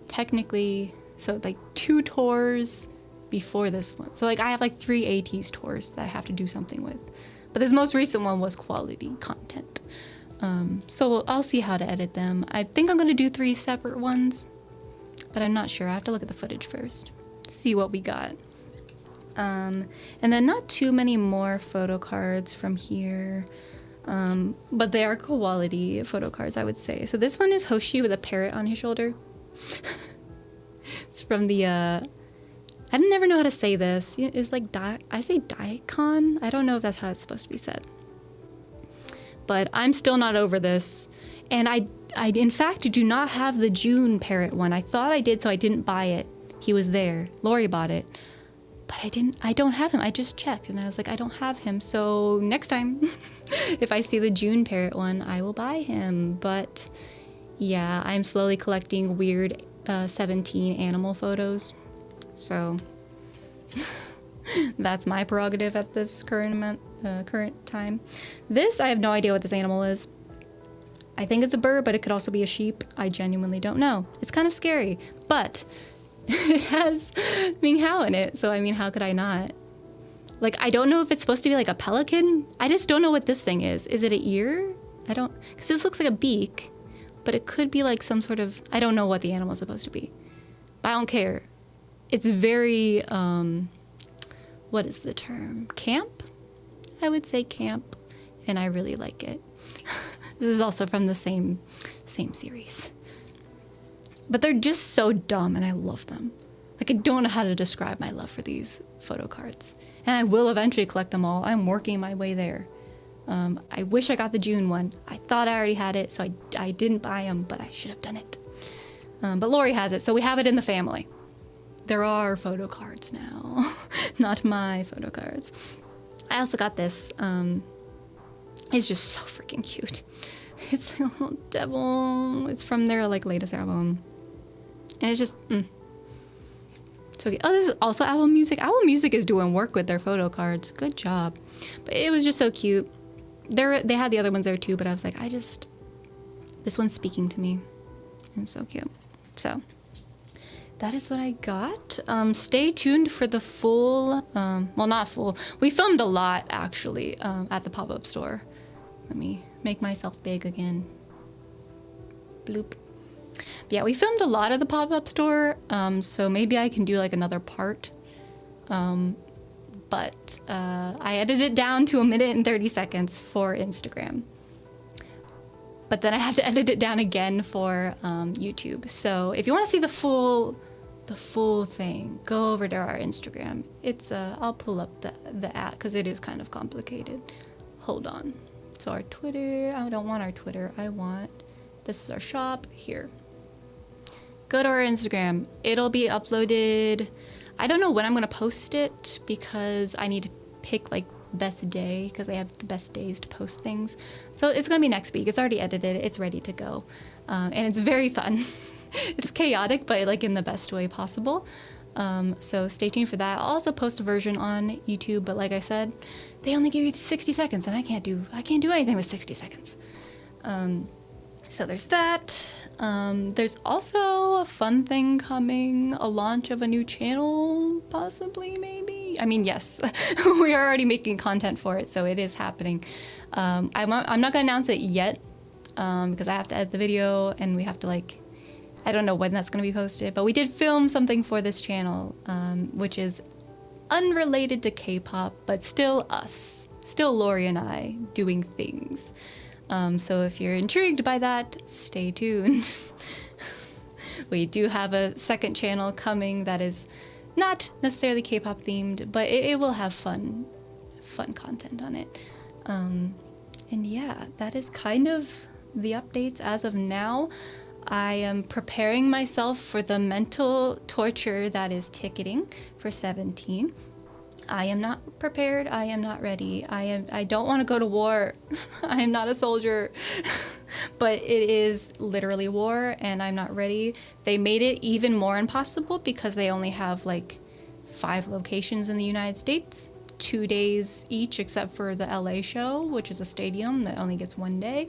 technically, so 2 tours before this one. So I have 3 ATEEZ tours that I have to do something with. But this most recent one was quality content. So I'll see how to edit them. I think I'm going to do 3 separate ones. but I'm not sure. I have to look at the footage first, see what we got. And then not too many more photo cards from here, but they are quality photo cards, I would say. So this one is Hoshi with a parrot on his shoulder. It's from the, I never know how to say this. It's like, I say daikon. I don't know if that's how it's supposed to be said. But I'm still not over this. And I in fact do not have the June parrot one. I thought I did, so I didn't buy it. He was there. Lori bought it. But I don't have him. I just checked and I was like, I don't have him. So next time, if I see the June parrot one, I will buy him. But yeah, I'm slowly collecting weird 17 animal photos. So that's my prerogative at this current time. This, I have no idea what this animal is. I think it's a bird, but it could also be a sheep. I genuinely don't know. It's kind of scary, but it has Ming Hao in it, so I mean, how could I not? Like, I don't know if it's supposed to be like a pelican. I just don't know what this thing is. Is it an ear? I don't, because this looks like a beak, but it could be like some sort of, I don't know what the animal is supposed to be. But I don't care. It's very, what is the term? Camp? I would say camp, and I really like it. This is also from the same series. But they're just so dumb, and I love them. Like, I don't know how to describe my love for these photo cards. And I will eventually collect them all. I'm working my way there. I wish I got the June one. I thought I already had it, so I didn't buy them, but I should have done it. But Lori has it, so we have it in the family. There are photo cards now, not my photo cards. I also got this. It's just so freaking cute. It's a little devil. It's from their like latest album. And it's just, so cute. Oh, this is also Owl Music. Owl Music is doing work with their photo cards. Good job. But it was just so cute. They had the other ones there too, but I was like, this one's speaking to me. And it's so cute. So that is what I got. Stay tuned for the full, well, not full. We filmed a lot actually at the pop-up store. Let me make myself big again. Bloop. But yeah, we filmed a lot of the pop-up store, so maybe I can do like another part. But I edited it down to 1 minute and 30 seconds for Instagram. But then I have to edit it down again for YouTube. So if you want to see the full thing, go over to our Instagram. It's I'll pull up the app because it is kind of complicated. Hold on. So our Twitter, I don't want our Twitter. This is our shop here. Go to our Instagram. It'll be uploaded. I don't know when I'm gonna post it because I need to pick like best day because I have the best days to post things. So it's gonna be next week. It's already edited. It's ready to go. And it's very fun. It's chaotic, but like in the best way possible. So stay tuned for that. I'll also post a version on YouTube, but like I said, they only give you 60 seconds and I can't do anything with 60 seconds. So there's that. There's also a fun thing coming, a launch of a new channel, possibly, maybe. I mean, yes, we are already making content for it, so it is happening. I'm not gonna announce it yet because I have to edit the video and we have to like, I don't know when that's gonna be posted, but we did film something for this channel, which is unrelated to K-pop, but still us, still Lori and I doing things. So if you're intrigued by that, stay tuned. We do have a second channel coming that is not necessarily K-pop themed, but it will have fun content on it. And yeah, that is kind of the updates as of now. I am preparing myself for the mental torture that is ticketing for 17. I am not prepared. I am not ready. I don't want to go to war. I am not a soldier. But it is literally war and I'm not ready. They made it even more impossible because they only have like 5 locations in the United States, 2 days each except for the LA show, which is a stadium that only gets 1 day.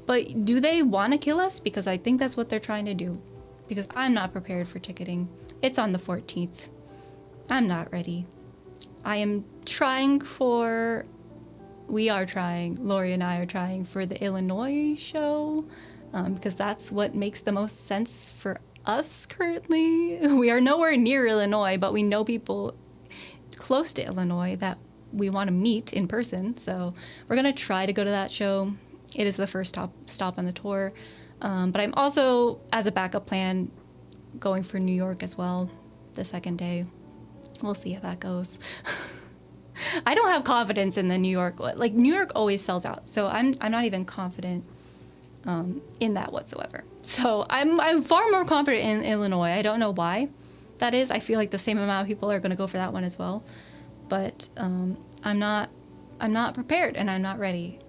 But do they want to kill us? Because I think that's what they're trying to do. Because I'm not prepared for ticketing. It's on the 14th. I'm not ready. I am trying for, Lori and I are trying for the Illinois show, because that's what makes the most sense for us currently. We are nowhere near Illinois, but we know people close to Illinois that we want to meet in person. So we're going to try to go to that show. It is the first stop on the tour. But I'm also, as a backup plan, going for New York as well the second day. We'll see how that goes. I don't have confidence in the New York. Like, New York always sells out. So I'm not even confident in that whatsoever. So I'm far more confident in Illinois. I don't know why that is. I feel like the same amount of people are going to go for that one as well. But I'm not prepared and I'm not ready.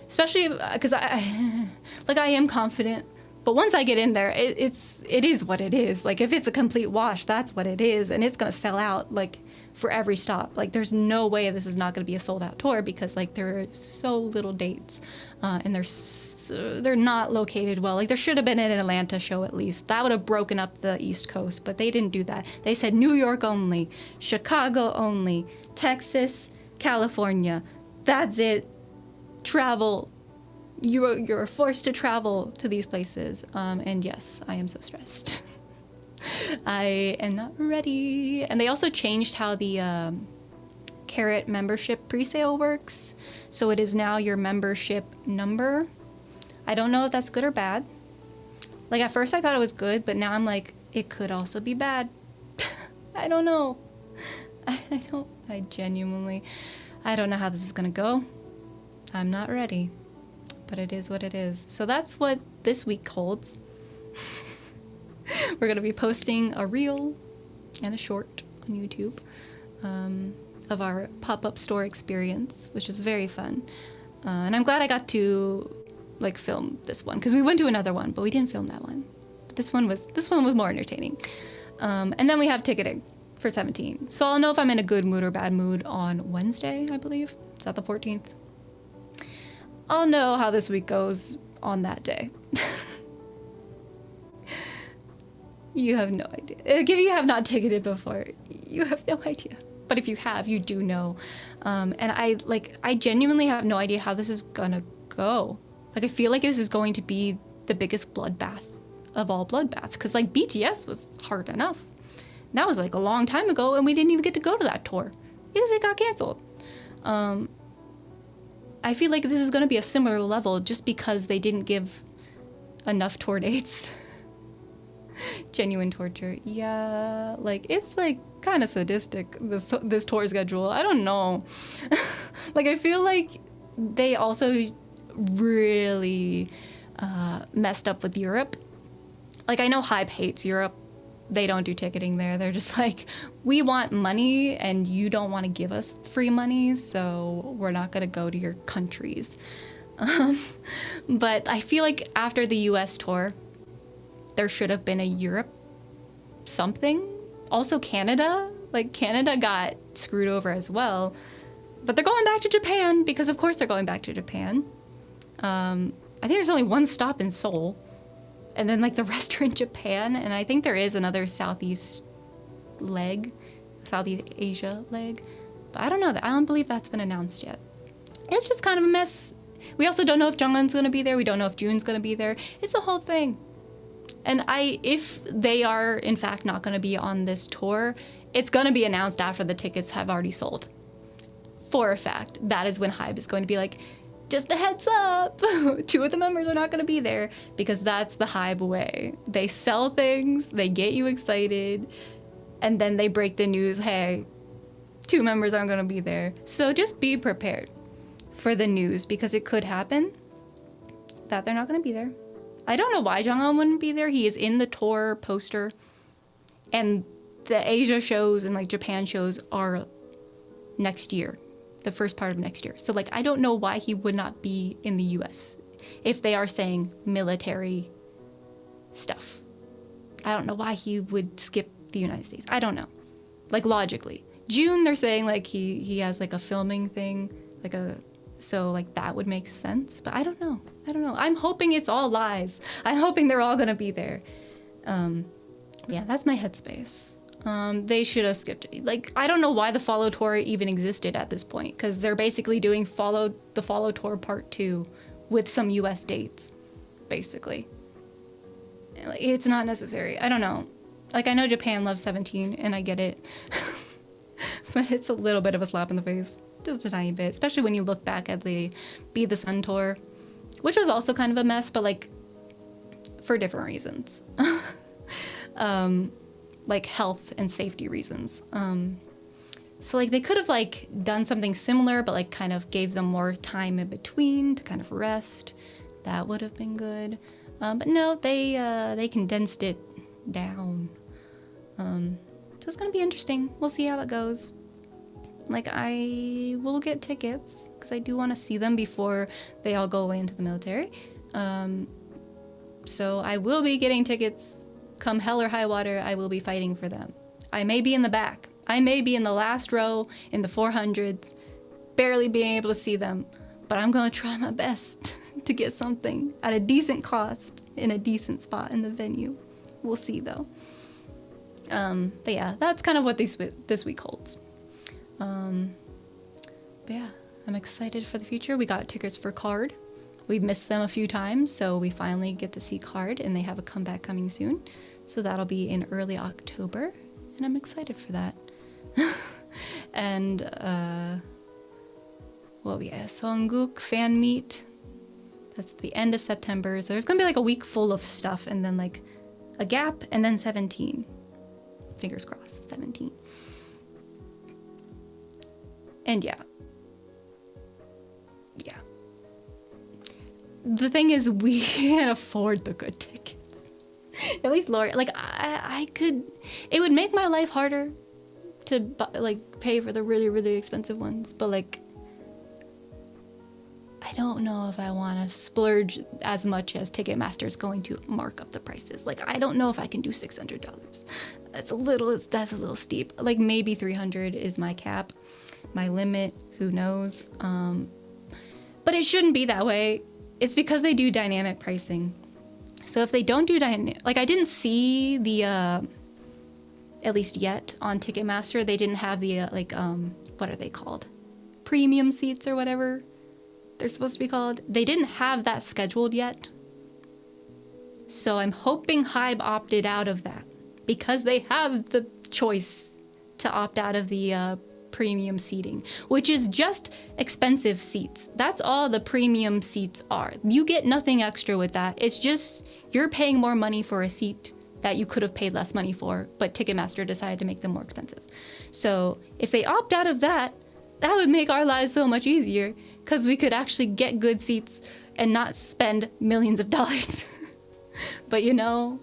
Especially because I am confident, but once I get in there, it is what it is. Like, if it's a complete wash, that's what it is, and it's gonna sell out like for every stop. Like, there's no way this is not gonna be a sold out tour because like there are so little dates, and they're not located well. Like, there should have been an Atlanta show at least. That would have broken up the East Coast, but they didn't do that. They said New York only, Chicago only, Texas, California. That's it. Travel. You're forced to travel to these places. And yes, I am so stressed. I am not ready. And they also changed how the Carrot membership presale works. So it is now your membership number. I don't know if that's good or bad. Like, at first I thought it was good, but now I'm like, it could also be bad. I don't know. I don't know how this is gonna go. I'm not ready, but it is what it is. So that's what this week holds. We're gonna be posting a reel and a short on YouTube of our pop-up store experience, which is very fun. And I'm glad I got to like film this one, because we went to another one, but we didn't film that one. But this one was more entertaining. And then we have ticketing for 17. So I'll know if I'm in a good mood or bad mood on Wednesday, I believe. Is that the 14th? I'll know how this week goes on that day. You have no idea. If you have not ticketed before, you have no idea. But if you have, you do know. And I genuinely have no idea how this is gonna go. Like, I feel like this is going to be the biggest bloodbath of all bloodbaths. Because, like, BTS was hard enough. That was, like, a long time ago, and we didn't even get to go to that tour. Because it got canceled. I feel like this is going to be a similar level just because they didn't give enough tour dates. Genuine torture. Yeah, like, it's, like, kind of sadistic, this tour schedule. I don't know. Like, I feel like they also really messed up with Europe. Like, I know Hype hates Europe. They don't do ticketing there. They're just like, we want money and you don't want to give us free money, so we're not going to go to your countries. But I feel like after the US tour, there should have been a Europe something. Also Canada. Like, Canada got screwed over as well. But they're going back to Japan because, of course, they're going back to Japan. I think there's only one stop in Seoul. And then, like, the rest are in Japan. And I think there is another Southeast Asia leg. But I don't know. I don't believe that's been announced yet. It's just kind of a mess. We also don't know if Jungkook's going to be there. We don't know if June's going to be there. It's the whole thing. And if they are, in fact, not going to be on this tour, it's going to be announced after the tickets have already sold. For a fact. That is when Hybe is going to be like, just a heads up, 2 of the members are not going to be there, because that's the Hybe way. They sell things, they get you excited, and then they break the news, hey, 2 members aren't going to be there. So just be prepared for the news, because it could happen that they're not going to be there. I don't know why Jonghyun wouldn't be there. He is in the tour poster, and the Asia shows and like Japan shows are next year. The first part of next year. So, like, I don't know why he would not be in the US if they are saying military stuff. I don't know why he would skip the United States. I don't know. Like, logically. June, they're saying, like, he has, like, a filming thing. So, like, that would make sense. But I don't know. I'm hoping it's all lies. I'm hoping they're all gonna be there. Yeah, that's my headspace. They should have skipped it. Like, I don't know why the Follow Tour even existed at this point, because they're basically doing the Follow Tour Part 2 with some US dates, basically. Like, it's not necessary. I don't know. Like, I know Japan loves 17, and I get it. But it's a little bit of a slap in the face. Just a tiny bit. Especially when you look back at the Be the Sun tour, which was also kind of a mess, but, like, for different reasons. Like, health and safety reasons. So, like, they could have, like, done something similar, but, like, kind of gave them more time in between to kind of rest. That would have been good. But no, they condensed it down. So it's gonna be interesting. We'll see how it goes. Like, I will get tickets because I do want to see them before they all go away into the military. So I will be getting tickets come hell or high water. I will be fighting for them. I may be in the back. I may be in the last row in the 400s, barely being able to see them, but I'm gonna try my best to get something at a decent cost in a decent spot in the venue. We'll see though. But yeah, that's kind of what this week holds. But yeah, I'm excited for the future. We got tickets for Card. We missed them a few times, so we finally get to see Card, and they have a comeback coming soon. So that'll be in early October, and I'm excited for that. And well, yeah, Songguk fan meet. That's at the end of September. So there's gonna be like a week full of stuff, and then like a gap, and then 17. Fingers crossed, 17. And yeah. The thing is, we can't afford the good tickets. At least Lori, like, I could, it would make my life harder to like pay for the really, really expensive ones. But like, I don't know if I want to splurge as much as Ticketmaster is going to mark up the prices. Like, I don't know if I can do $600. That's a little steep. Like, maybe 300 is my cap, my limit. Who knows? But it shouldn't be that way. It's because they do dynamic pricing. So if they don't do dynamic, like, I didn't see the, at least yet on Ticketmaster, they didn't have the, what are they called? Premium seats or whatever they're supposed to be called. They didn't have that scheduled yet. So I'm hoping Hybe opted out of that because they have the choice to opt out of the premium seating, which is just expensive seats. That's all the premium seats are. You get nothing extra with that. It's just you're paying more money for a seat that you could have paid less money for, but Ticketmaster decided to make them more expensive. So if they opt out of that, that would make our lives so much easier because we could actually get good seats and not spend millions of dollars. But you know,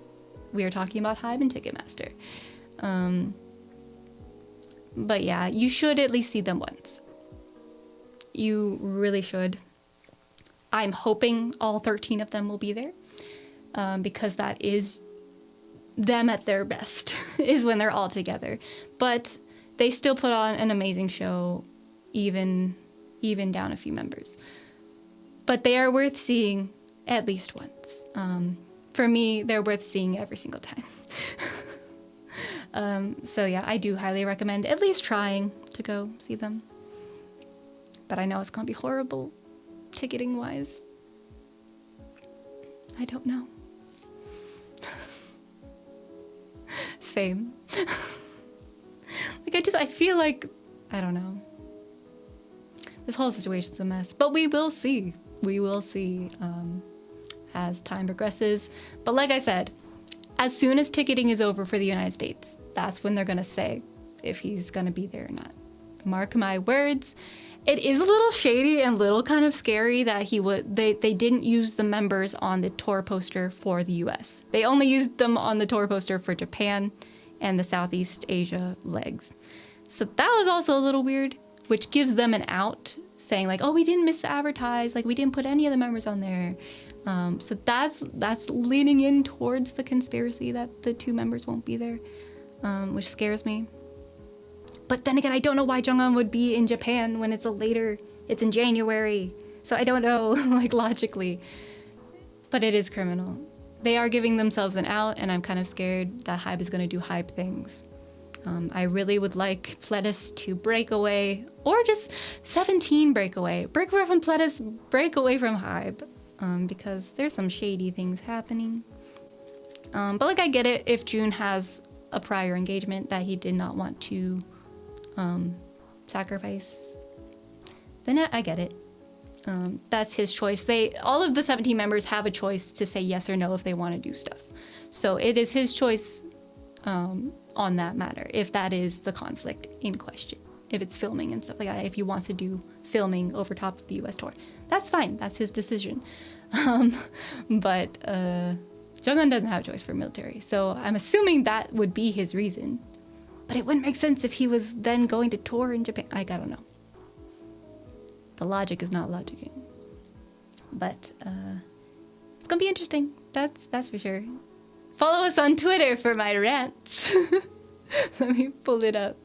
we are talking about Hybe and Ticketmaster. But yeah, you should at least see them once. You really should. I'm hoping all 13 of them will be there because that is them at their best, is when they're all together. But they still put on an amazing show, even down a few members. But they are worth seeing at least once. For me, they're worth seeing every single time. So yeah, I do highly recommend at least trying to go see them. But I know it's gonna be horrible ticketing wise. I don't know. Same. Like, I feel like, I don't know. This whole situation's a mess, but we will see. We will see as time progresses. But like I said, as soon as ticketing is over for the United States, that's when they're gonna say if he's gonna be there or not. Mark my words. It is a little shady and a little kind of scary that they didn't use the members on the tour poster for the US. They only used them on the tour poster for Japan and the Southeast Asia legs. So that was also a little weird, which gives them an out, saying like, oh, we didn't misadvertise, like we didn't put any of the members on there. So that's leaning in towards the conspiracy that the two members won't be there, which scares me. But then again, I don't know why Jonghyun would be in Japan when it's in January. So I don't know, like, logically. But it is criminal. They are giving themselves an out, and I'm kind of scared that Hybe is going to do Hybe things. I really would like Pledis to break away, or just 17 break away. Break away from Pledis, break away from Hybe. Because there's some shady things happening. But like, I get it if June has a prior engagement that he did not want to sacrifice, then I get it. That's his choice. All of the 17 members have a choice to say yes or no if they want to do stuff. So it is his choice on that matter, if that is the conflict in question. If it's filming and stuff like that, if he wants to do filming over top of the US tour, that's fine. That's his decision. But Jungkook doesn't have a choice for military. So I'm assuming that would be his reason. But it wouldn't make sense if he was then going to tour in Japan. I don't know. The logic is not logicking. But it's gonna be interesting. That's for sure. Follow us on Twitter for my rants. Let me pull it up.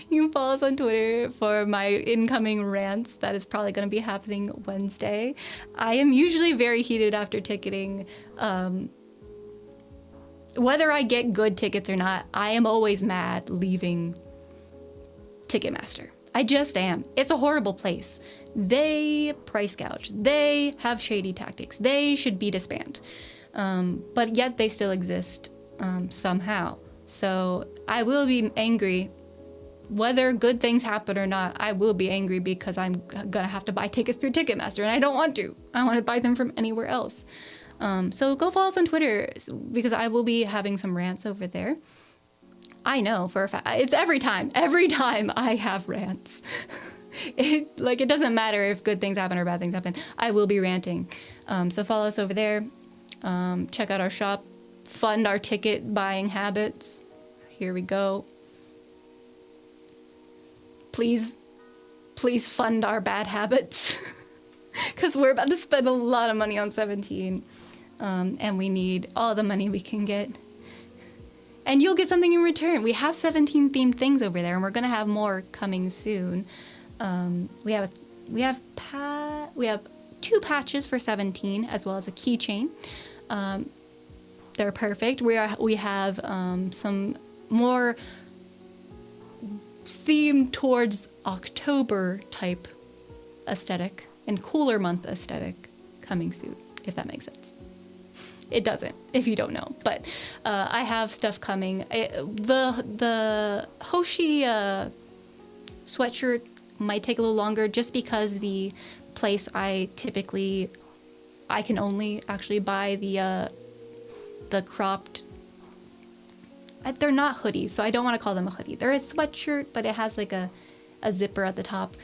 You can follow us on Twitter for my incoming rants. That is probably going to be happening Wednesday. I am usually very heated after ticketing. Whether I get good tickets or not, I am always mad leaving Ticketmaster. I just am. It's a horrible place. They price gouge. They have shady tactics. They should be disbanded. But yet they still exist somehow. So I will be angry. Whether good things happen or not, I will be angry because I'm gonna have to buy tickets through Ticketmaster, and I don't want to. I want to buy them from anywhere else. So go follow us on Twitter because I will be having some rants over there. I know for a fact. It's every time I have rants. It doesn't matter if good things happen or bad things happen. I will be ranting. So follow us over there. Check out our shop. Fund our ticket buying habits. Here we go. Please fund our bad habits. Because we're about to spend a lot of money on 17. And we need all the money we can get. And you'll get something in return. We have 17 themed things over there, and we're gonna have more coming soon. We have 2 patches for 17, as well as a keychain. They're perfect. We have some more themed towards October type aesthetic and cooler month aesthetic coming soon, if that makes sense. It doesn't, if you don't know, but I have stuff coming. The Hoshi sweatshirt might take a little longer just because the place I can only actually buy the cropped. They're not hoodies, so I don't want to call them a hoodie. They're a sweatshirt, but it has like a zipper at the top.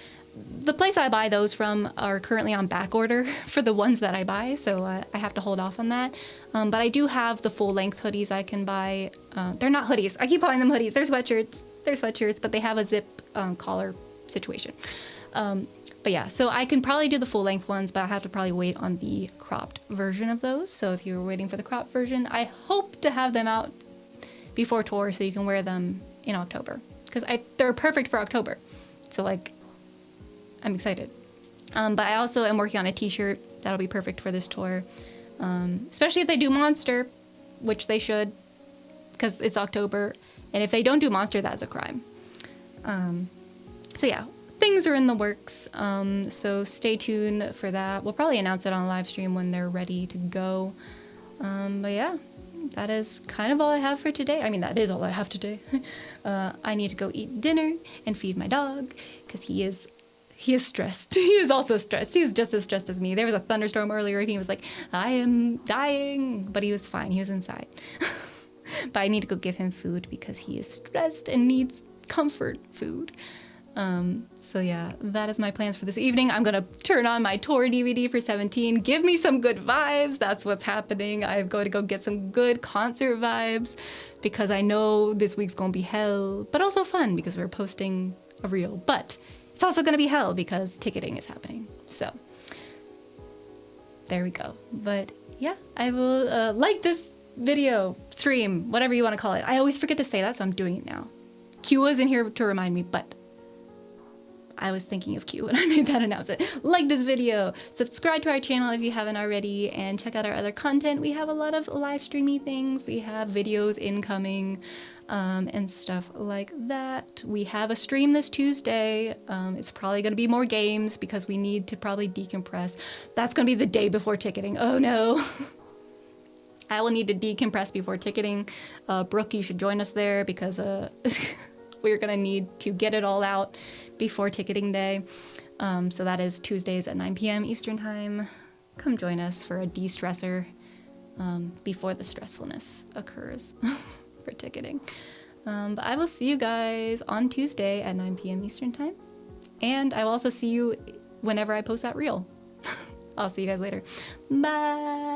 The place I buy those from are currently on back order for the ones that I buy, so I have to hold off on that. But I do have the full-length hoodies I can buy. They're not hoodies. I keep calling them hoodies. They're sweatshirts. They're sweatshirts, but they have a zip collar situation. But yeah, so I can probably do the full-length ones, but I have to probably wait on the cropped version of those. So if you're waiting for the cropped version, I hope to have them out before tour so you can wear them in October. Because they're perfect for October. So like, I'm excited. But I also am working on a t-shirt that'll be perfect for this tour. Especially if they do Monster, which they should, because it's October. And if they don't do Monster, that's a crime. So yeah, things are in the works. So stay tuned for that. We'll probably announce it on a live stream when they're ready to go. But yeah, that is kind of all I have for today. I mean, that is all I have today. I need to go eat dinner and feed my dog because he is stressed. He is also stressed. He's just as stressed as me. There was a thunderstorm earlier and he was like, I am dying. But he was fine. He was inside. But I need to go give him food because he is stressed and needs comfort food. So yeah, that is my plans for this evening. I'm gonna turn on my tour DVD for 17. Give me some good vibes. That's what's happening. I'm going to go get some good concert vibes because I know this week's gonna be hell, but also fun because we're posting a reel. But it's also gonna be hell because ticketing is happening. So there we go. But yeah, I will like this video, stream, whatever you want to call it. I always forget to say that, so I'm doing it now. Q was in here to remind me, but I was thinking of Q when I made that announcement. Like this video, subscribe to our channel if you haven't already, and check out our other content. We have a lot of live streamy things. We have videos incoming and stuff like that. We have a stream this Tuesday. It's probably going to be more games because we need to probably decompress. That's going to be the day before ticketing. Oh no. I will need to decompress before ticketing. Brooke, you should join us there because we're gonna need to get it all out before ticketing day. So that is Tuesdays at 9 p.m. Eastern time. Come join us for a de-stressor before the stressfulness occurs for ticketing. But I will see you guys on Tuesday at 9 p.m. Eastern time. And I will also see you whenever I post that reel. I'll see you guys later. Bye.